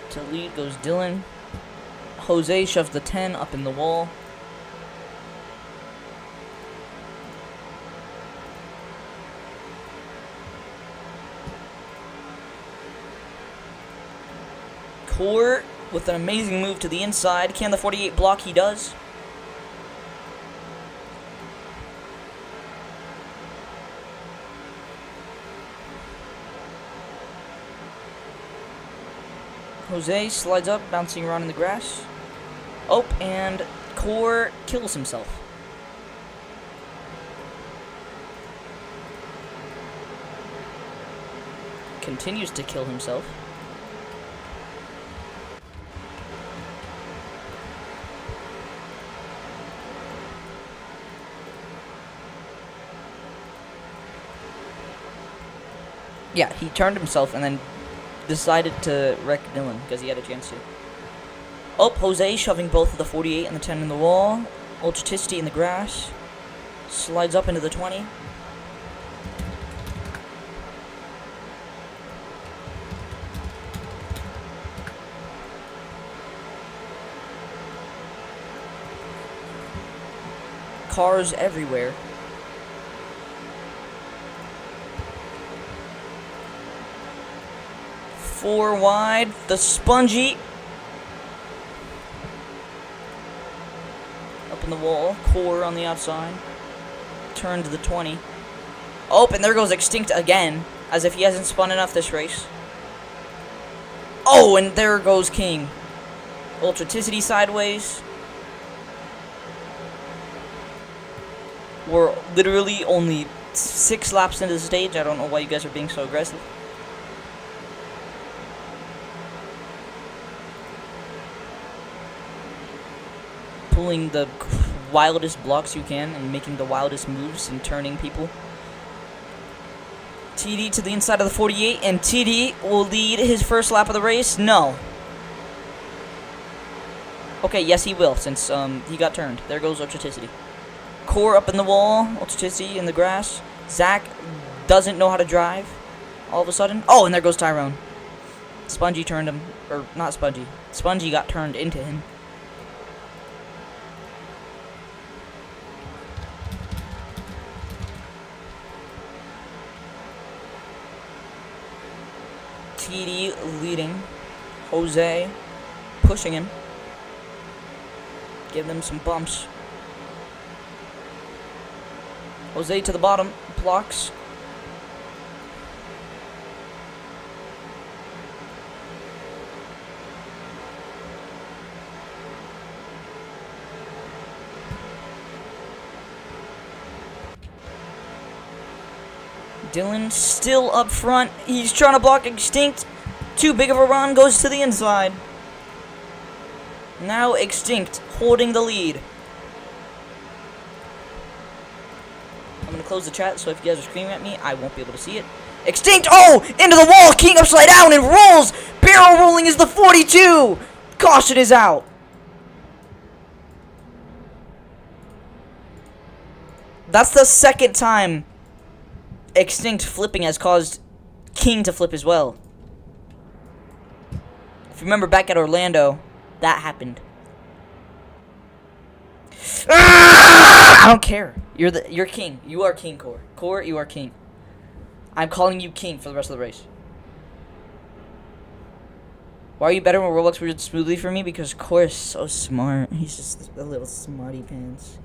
To lead goes Dylan. Jose shoves the 10 up in the wall. Core with an amazing move to the inside. Can the 48 block? He does. Jose slides up, bouncing around in the grass. Oh, and Core kills himself. Continues to kill himself. Yeah, he turned himself and then decided to wreck Dylan because he had a chance to. Oh, Jose shoving both of the 48 and the 10 in the wall. Ultraticity in the grass. Slides up into the 20. Cars everywhere. Four wide, the spongy. Up in the wall, core on the outside. Turn to the 20. Oh, and there goes Extinct again, as if he hasn't spun enough this race. Oh, and there goes King. Ultraticity sideways. We're literally only 6 laps into the stage. I don't know why you guys are being so aggressive. Pulling the wildest blocks you can and making the wildest moves and turning people. TD to the inside of the 48, and TD will lead his first lap of the race. No. Okay, yes he will, since he got turned. There goes Ultraticity. Core up in the wall, Ultraticity in the grass. Zach doesn't know how to drive all of a sudden. Oh, and there goes Tyrone. Spongy turned him, or not Spongy. Spongy got turned into him. TD leading. Jose pushing him. Giving him some bumps. Jose to the bottom, blocks. Dylan still up front. He's trying to block Extinct. Too big of a run, goes to the inside. Now Extinct holding the lead. I'm going to close the chat, so if you guys are screaming at me, I won't be able to see it. Extinct! Oh! Into the wall! King upside down and rolls! Barrel rolling is the 42! Caution is out! That's the second time Extinct flipping has caused King to flip as well. If you remember back at Orlando, that happened. I don't care. You're king. You are king, Core. Core, you are king. I'm calling you king for the rest of the race. Why are you better when Roblox routed smoothly for me? Because Core is so smart. He's just a little smarty pants.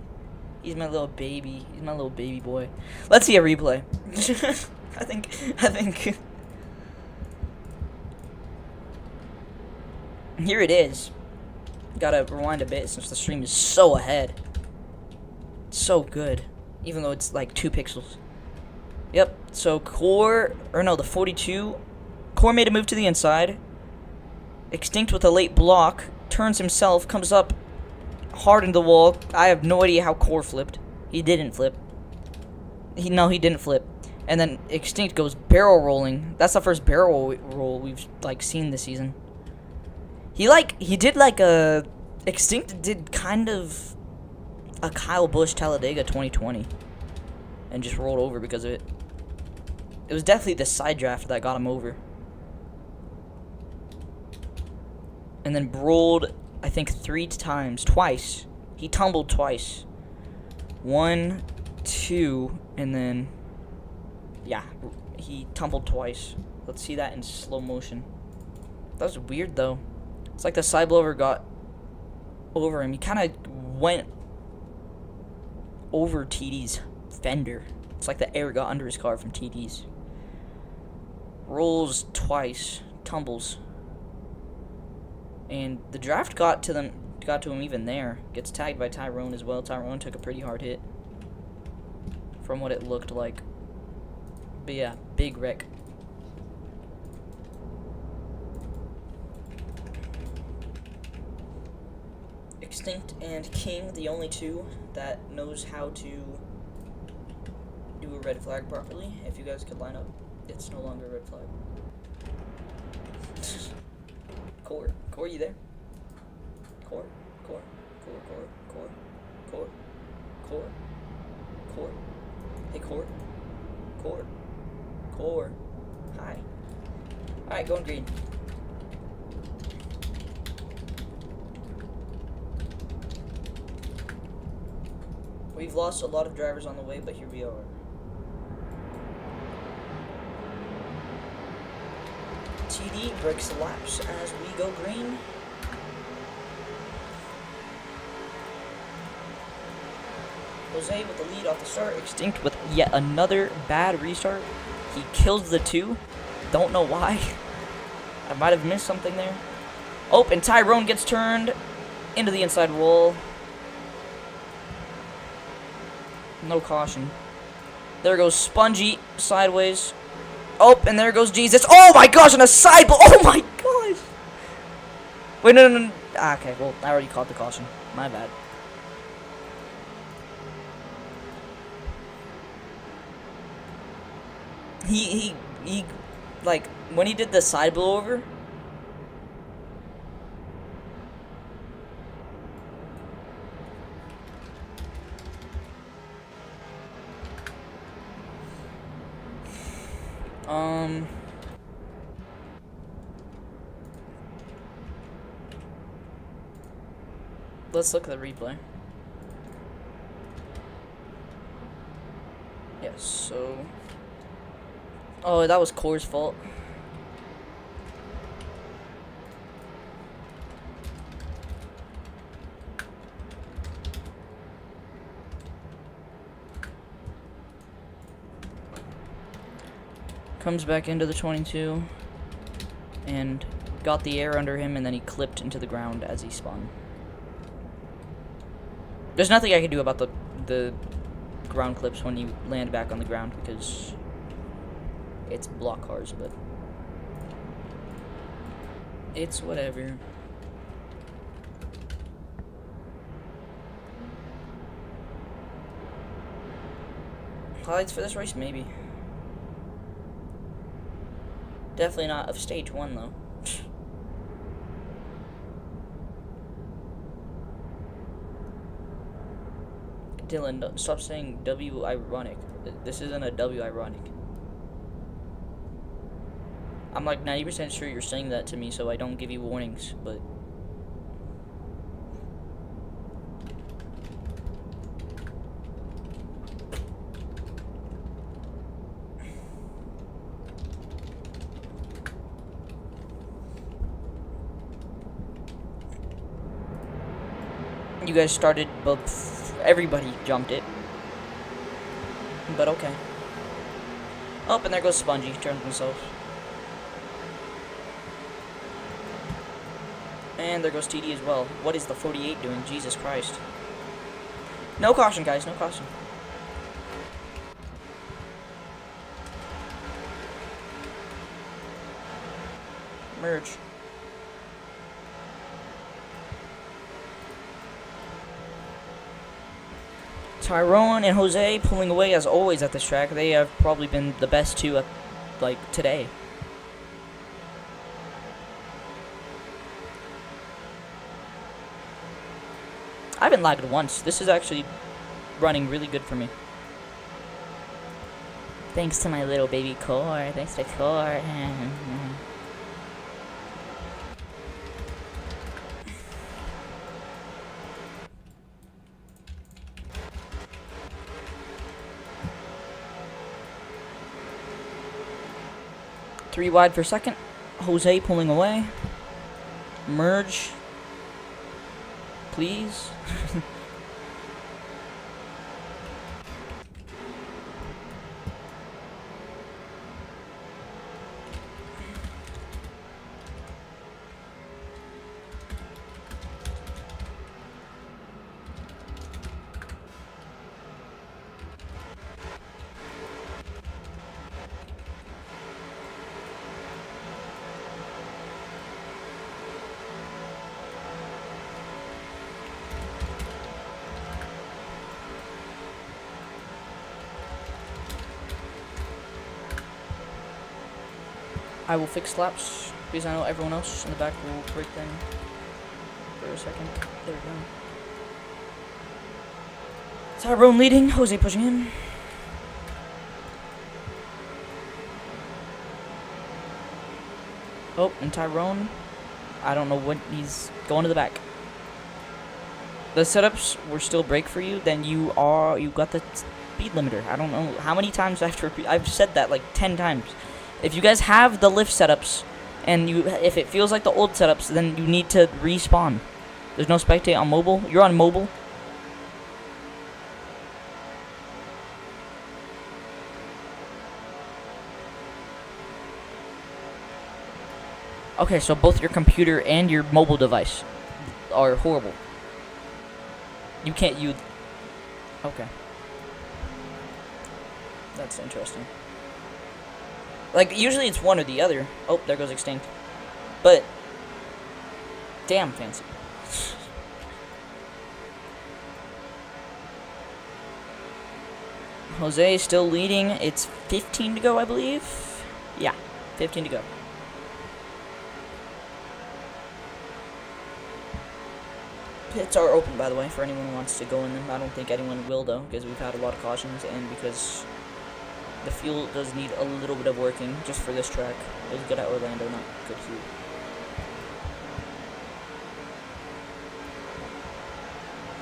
He's my little baby. He's my little baby boy. Let's see a replay. I think. Here it is. Gotta rewind a bit since the stream is so ahead. So good, even though it's like 2 pixels. Yep, so the 42, Core made a move to the inside. Extinct with a late block, turns himself, comes up hard into the wall. I have no idea how Core flipped. He didn't flip. He didn't flip. And then Extinct goes barrel rolling. That's the first barrel roll we've like seen this season. Extinct did kind of a Kyle Busch Talladega 2020 and just rolled over because of it. It was definitely the side draft that got him over. And then rolled, I think, twice. He tumbled twice. 1, 2, and then, yeah, he tumbled twice. Let's see that in slow motion. That was weird, though. It's like the side blower got over him. He kind of went over TD's fender. It's like the air got under his car from TD's. Rolls twice, tumbles. And the draft got to him even there. Gets tagged by Tyrone as well. Tyrone took a pretty hard hit from what it looked like. But yeah, big wreck. Extinct and King, the only two that knows how to do a red flag properly. If you guys could line up. It's no longer a red flag. Core, you there? Core. Hey, Core. Hi. Alright, going green. We've lost a lot of drivers on the way, but here we are. TD breaks laps as we go green. Jose with the lead off the start, extinct with yet another bad restart. He kills the 2. Don't know why. I might have missed something there. Oh, and Tyrone gets turned into the inside wall. No caution. There goes Spongy sideways. Oh, and there goes Jesus. Oh my gosh, on a side blow. Oh my gosh. Wait, no. Ah, okay, well, I already caught the caution. My bad. He, like, when he did the side blow over, let's look at the replay. Yes, so... Oh, that was Core's fault. Comes back into the 22 and got the air under him, and then he clipped into the ground as he spun. There's nothing I can do about the ground clips when you land back on the ground because it's block cars, but it's whatever. Highlights for this race, maybe. Definitely not of stage 1, though. Dylan, stop saying W ironic. This isn't a W ironic. I'm like 90% sure you're saying that to me, so I don't give you warnings, but... You guys started, but everybody jumped it. But okay. Oh, and there goes Spongy, turns himself. And there goes TD as well. What is the 48 doing? Jesus Christ. No caution, guys, no caution. Merge. Tyrone and Jose pulling away as always at this track. They have probably been the best two at, like, today. I haven't lagged once. This is actually running really good for me. Thanks to my little baby Core. Thanks to Core. Three wide for second. Jose pulling away. Merge. Please. I will fix laps because I know everyone else in the back will break them for a second. There we go. Tyrone leading, Jose pushing in. Oh, and Tyrone, I don't know what, he's going to the back. The setups were still break for you, then you got the speed limiter. I don't know how many times I have to repeat. I've said that like 10 times. If you guys have the lift setups, and if it feels like the old setups, then you need to respawn. There's no spectate on mobile. You're on mobile. Okay, so both your computer and your mobile device are horrible. You can't use... Okay. That's interesting. Like, usually it's one or the other. Oh, there goes extinct. But... damn fancy. Jose is still leading. It's 15 to go, I believe. Yeah, 15 to go. Pits are open, by the way, for anyone who wants to go in them. I don't think anyone will, though, because we've had a lot of cautions, and because the fuel does need a little bit of working, just for this track. It was good at Orlando, not good here.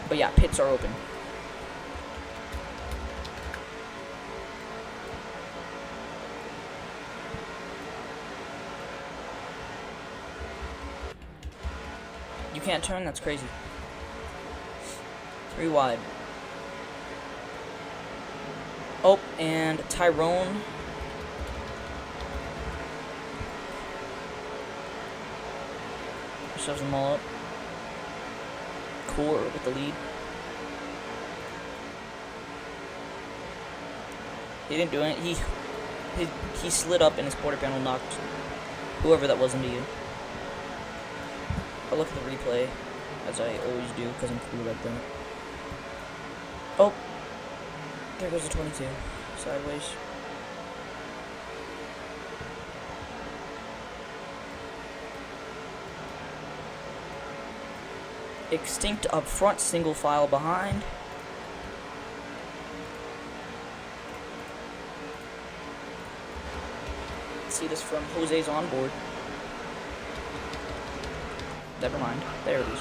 But yeah, pits are open. You can't turn? That's crazy. 3 wide. Oh, and Tyrone. Shoves them all up. Core with the lead. He didn't do it. He slid up and his quarter panel knocked whoever that was into you. I'll look at the replay, as I always do, because I'm cool like that. Oh, there goes the 22, sideways. Extinct up front, single file behind. See this from Jose's onboard. Never mind. There it is.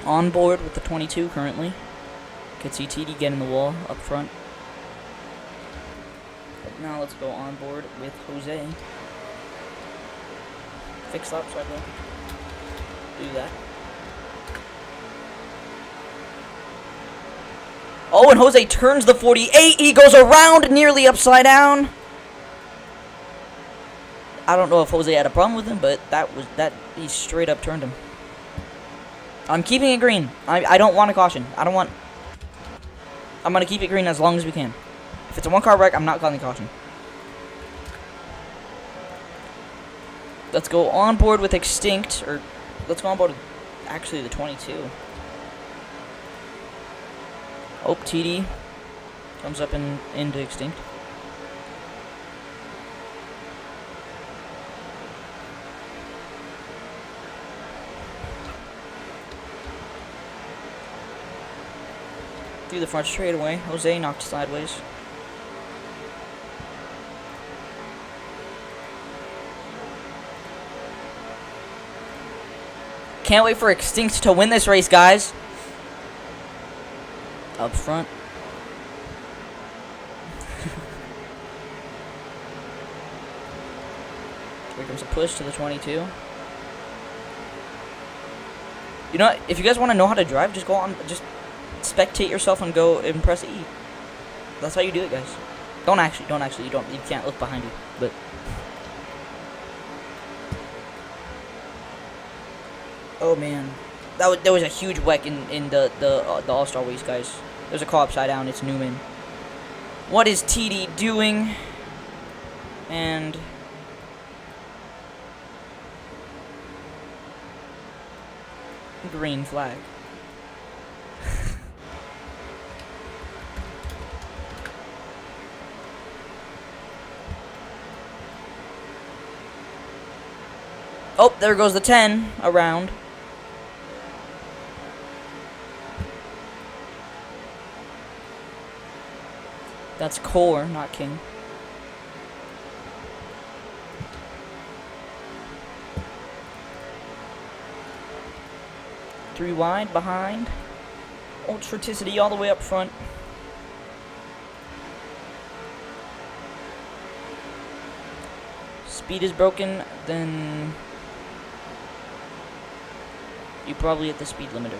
On board with the 22 currently. Could see TD get in the wall up front. But now let's go on board with Jose. Fix lap so I will do that. Oh, and Jose turns the 48. He goes around nearly upside down. I don't know if Jose had a problem with him, but he straight up turned him. I'm keeping it green. I don't want a caution. I'm going to keep it green as long as we can. If it's a one-car wreck, I'm not calling caution. Let's go on board with Extinct, or let's go on board with actually the 22. Oh, TD comes up into Extinct. Through the front straightaway, Jose knocked sideways. Can't wait for Extinct to win this race, guys. Up front. Here comes a push to the 22. You know, if you guys want to know how to drive, just go on, just spectate yourself and go and press E. That's how you do it, guys. Don't actually, you can't look behind you, but. Oh man, there was a huge wreck in the All-Star race, guys. There's a car upside down. It's Newman. What is TD doing? And green flag. Oh, there goes the 10 around. That's core, not king. Three wide behind. Ultraticity all the way up front. Speed is broken, then you probably hit the speed limiter.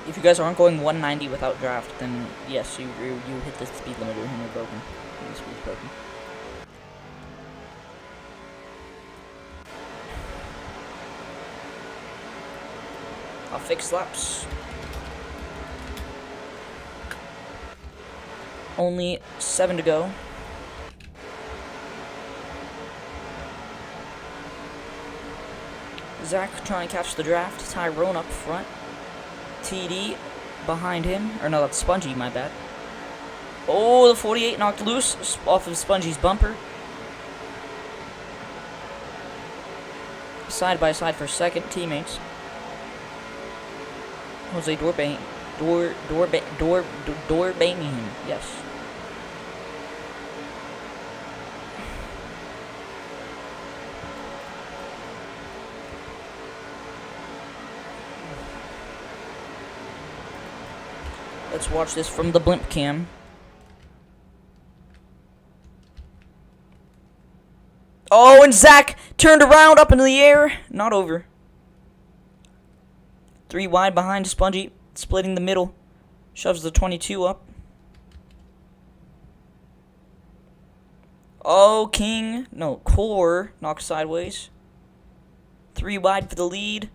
If you guys aren't going 190 without draft, then yes, you hit the speed limiter and you're broken. Your speed's broken. I'll fix laps. Only 7 to go. Zach trying to catch the draft. Tyrone up front. TD behind him. Or no, that's Spongy, my bad. Oh, the 48 knocked loose off of Spongy's bumper. Side by side for second, teammates. Jose Dorbaining him, yes. Let's watch this from the blimp cam. Oh, and Zach turned around up into the air. Not over. 3 wide behind Spongy, splitting the middle. Shoves the 22 up. Oh, King. No, Core knocks sideways. 3 wide for the lead.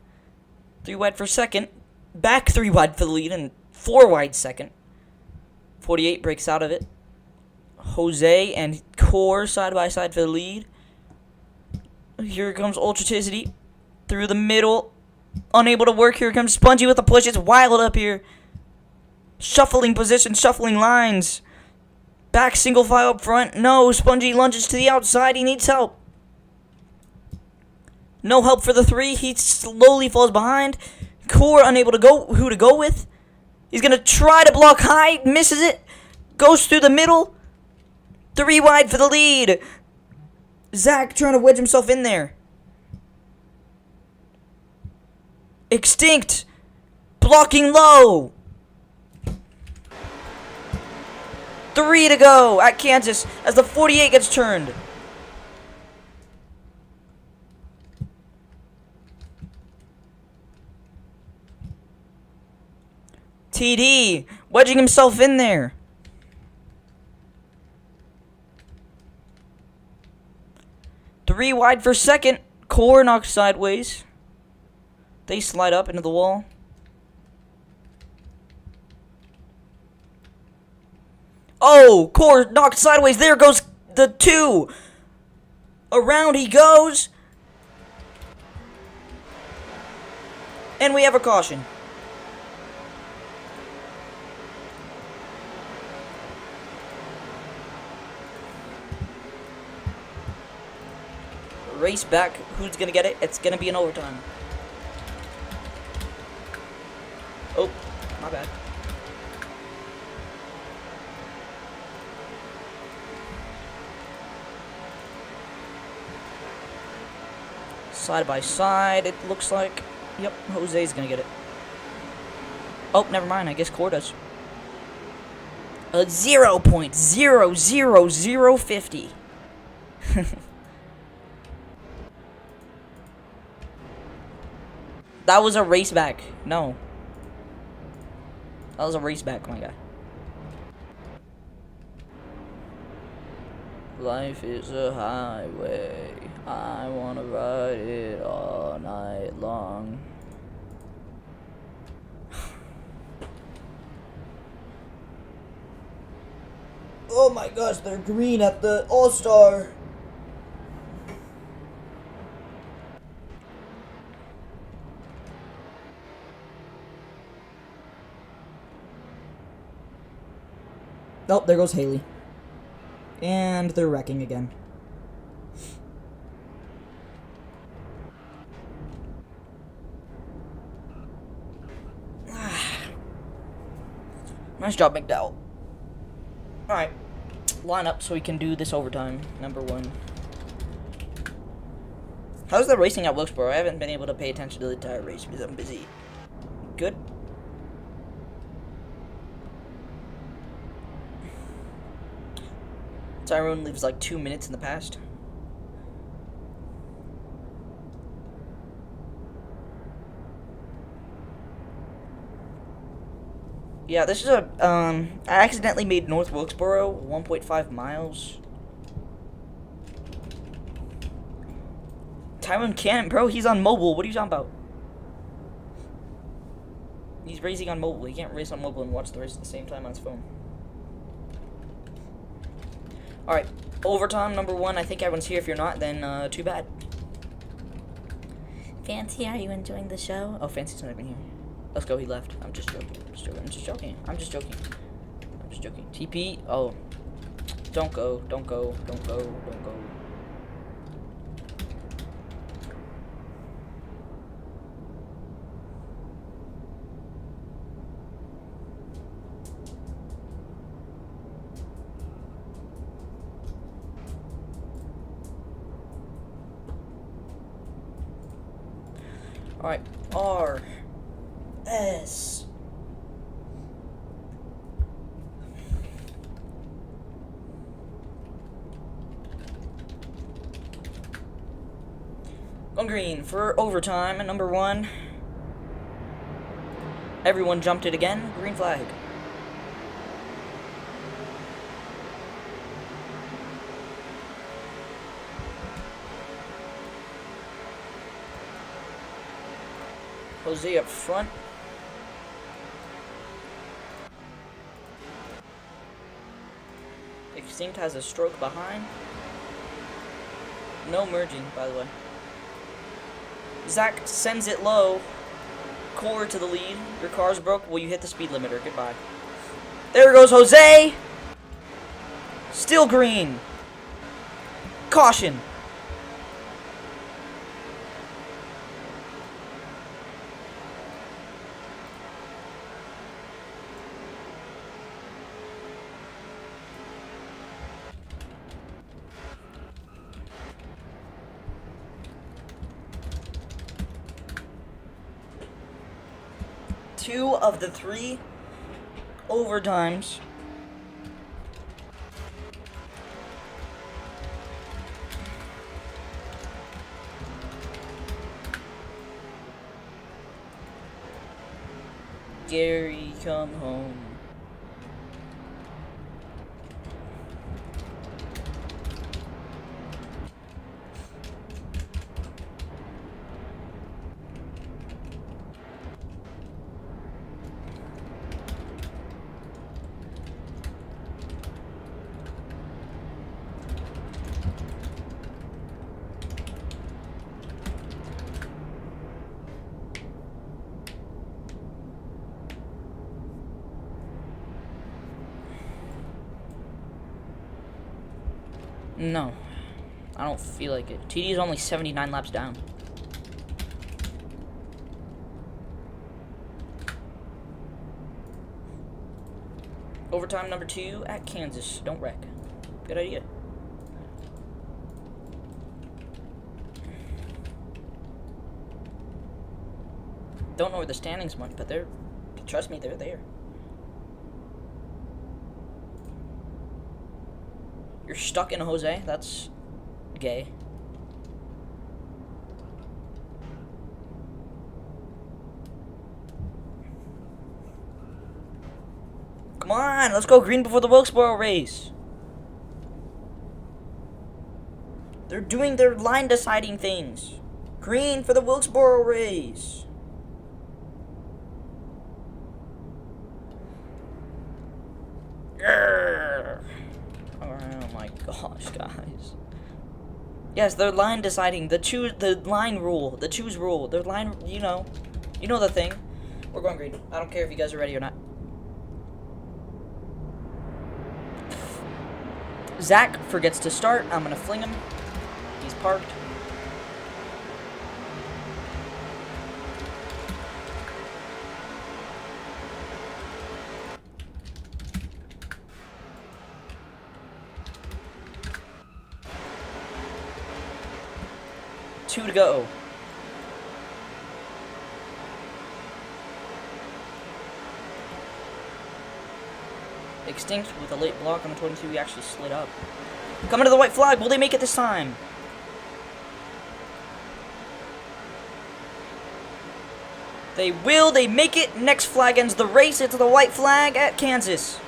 3 wide for second. Back 3 wide for the lead and 4 wide second. 48 breaks out of it. Jose and Core side by side for the lead. Here comes Ultraticity. Through the middle. Unable to work. Here comes Spongy with a push. It's wild up here. Shuffling position, shuffling lines. Back single file up front. No, Spongy lunges to the outside. He needs help. No help for the 3. He slowly falls behind. Core unable to go. Who to go with? He's going to try to block high. Misses it. Goes through the middle. 3 wide for the lead. Zach trying to wedge himself in there. Extinct. Blocking low. 3 to go at Kansas as the 48 gets turned. TD wedging himself in there. Three wide for second. Core knocks sideways. They slide up into the wall. Oh, Core knocked sideways. There goes the 2. Around he goes. And we have a caution. Race back. Who's going to get it? It's going to be an overtime. Oh, my bad. Side by side, it looks like. Yep, Jose's gonna get it. Oh, never mind. I guess Core does. 0.00050. That was a race back. No. That was a race back, my guy. Life is a highway. I wanna ride it all night long. Oh my gosh, they're green at the All-Star. Oh, there goes Haley. And they're wrecking again. Nice job, McDowell. Alright. Line up so we can do this overtime. Number 1. How's the racing at Wilkesboro? I haven't been able to pay attention to the entire race because I'm busy. Good? Tyrone lives like 2 minutes in the past. Yeah, this is a, I accidentally made North Wilkesboro 1.5 miles. Tyrone can't, bro, he's on mobile. What are you talking about? He's racing on mobile. He can't race on mobile and watch the race at the same time on his phone. Alright, overtime number 1. I think everyone's here. If you're not, then too bad. Fancy, are you enjoying the show? Oh, Fancy's not even here. Let's go, he left. I'm just joking. I'm just joking. I'm just joking. I'm just joking. TP? Oh. Don't go. Don't go. Don't go. Don't go. Alright, R S on green for overtime, number 1. Everyone jumped it again. Green flag. Jose up front. Extinct has a stroke behind. No merging, by the way. Zach sends it low. Core to the lead. Your car's broke. Will you hit the speed limiter? Goodbye. There goes Jose. Still green. Caution. Two of the 3 overtimes. Gary, come home. No, I don't feel like it. TD is only 79 laps down. Overtime number 2 at Kansas. Don't wreck. Good idea. Don't know where the standings went, but they're, trust me, they're there. You're stuck in Jose? That's gay. Come on, let's go green before the Wilkesboro race. They're doing their line deciding things. Green for the Wilkesboro Rays. Grrr. Oh my gosh, guys. Yes, they're line deciding. The line rule. The choose rule. Their line, you know the thing. We're going green. I don't care if you guys are ready or not. Zach forgets to start. I'm gonna fling him. He's parked. Two to go. Extinct with a late block on the 22. He actually slid up. Coming to the white flag. Will they make it this time? They will. They make it. Next flag ends the race. It's the white flag at Kansas.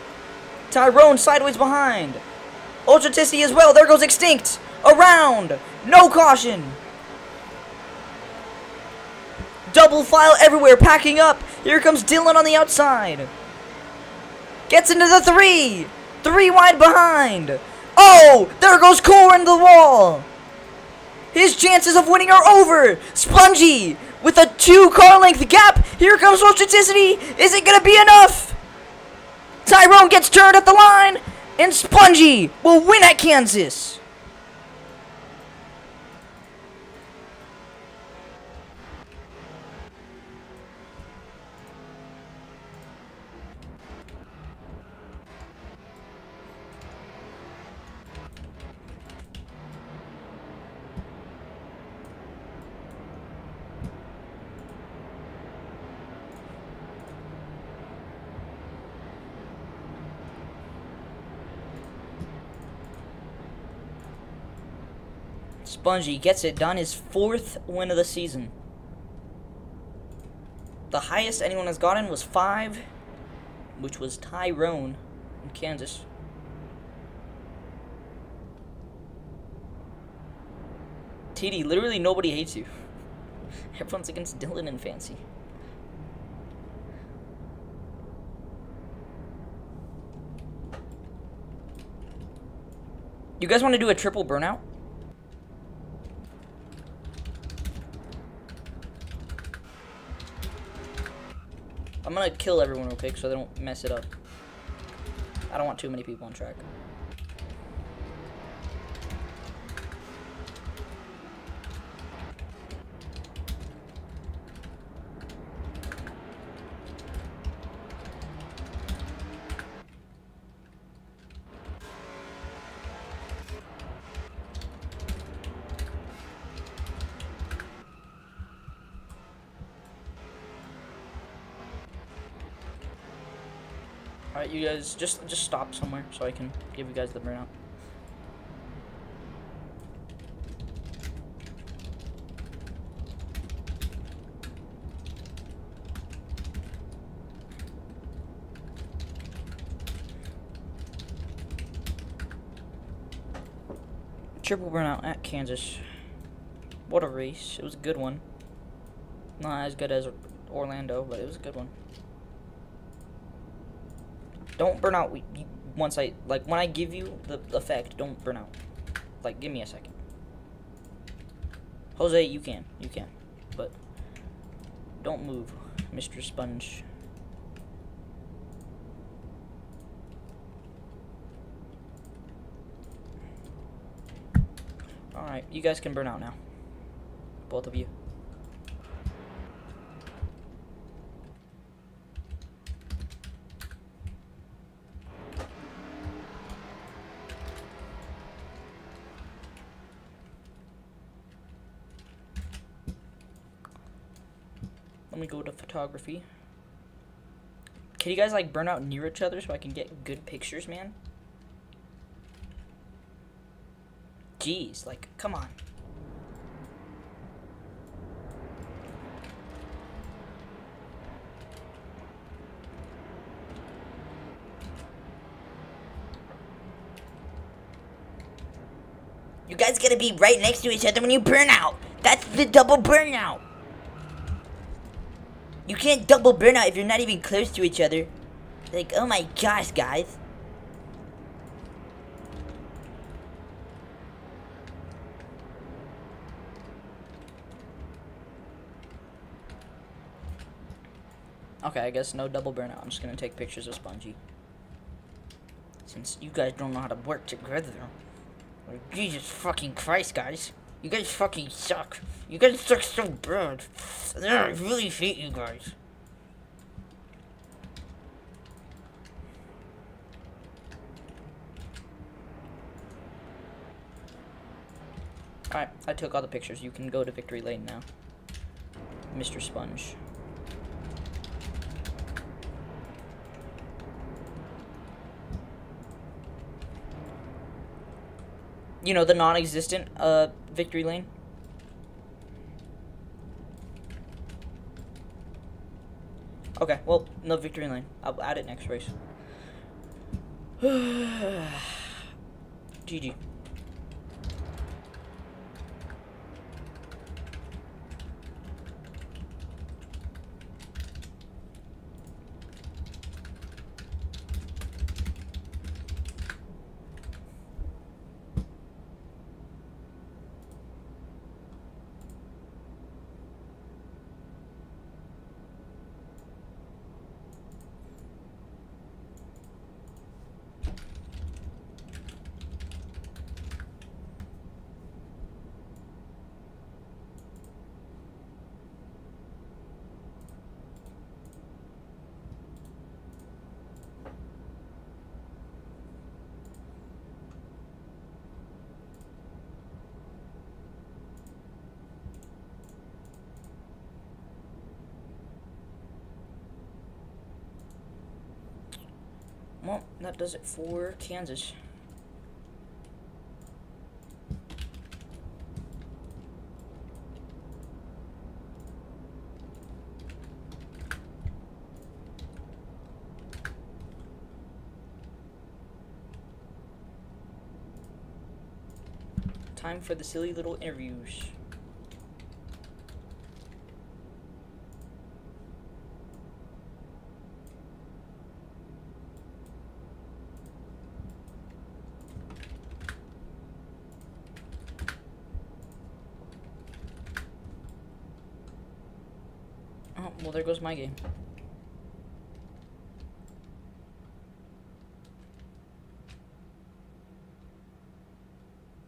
Tyrone sideways behind. Ultraticity as well. There goes Extinct. Around. No caution. Double file everywhere. Packing up. Here comes Dylan on the outside. Gets into the 3. 3 wide behind. Oh, there goes Core into the wall. His chances of winning are over. Spongy with a 2 car length gap. Here comes Ultraticity. Is it going to be enough? Tyrone gets turned at the line. And Spongy will win at Kansas. Spongy gets it done, his 4th win of the season. The highest anyone has gotten was 5, which was Tyrone in Kansas. TD, literally nobody hates you. Everyone's against Dylan and Fancy. You guys want to do a triple burnout? I'm gonna kill everyone real quick so they don't mess it up. I don't want too many people on track. Alright, you guys, just stop somewhere so I can give you guys the burnout. Triple burnout at Kansas. What a race. It was a good one. Not as good as Orlando, but it was a good one. Don't burn out once when I give you the effect, don't burn out. Like, give me a second. Jose, you can. But don't move, Mr. Sponge. Alright, you guys can burn out now. Both of you. Let me go to photography. Can you guys like burn out near each other so I can get good pictures, man? Jeez, like, come on. You guys gotta be right next to each other when you burn out. That's the double burnout. You can't double burnout if you're not even close to each other. Like, oh my gosh, guys. Okay, I guess no double burnout. I'm just gonna take pictures of Spongy. Since you guys don't know how to work together. Like, Jesus fucking Christ, guys. You guys fucking suck. You guys suck so bad. I really hate you guys. Alright, I took all the pictures. You can go to Victory Lane now. Mr. Sponge. You know, the non-existent Victory Lane. Okay, well, no Victory Lane. I'll add it next race. GG. Well, that does it for Kansas. Time for the silly little interviews. Oh, well, there goes my game.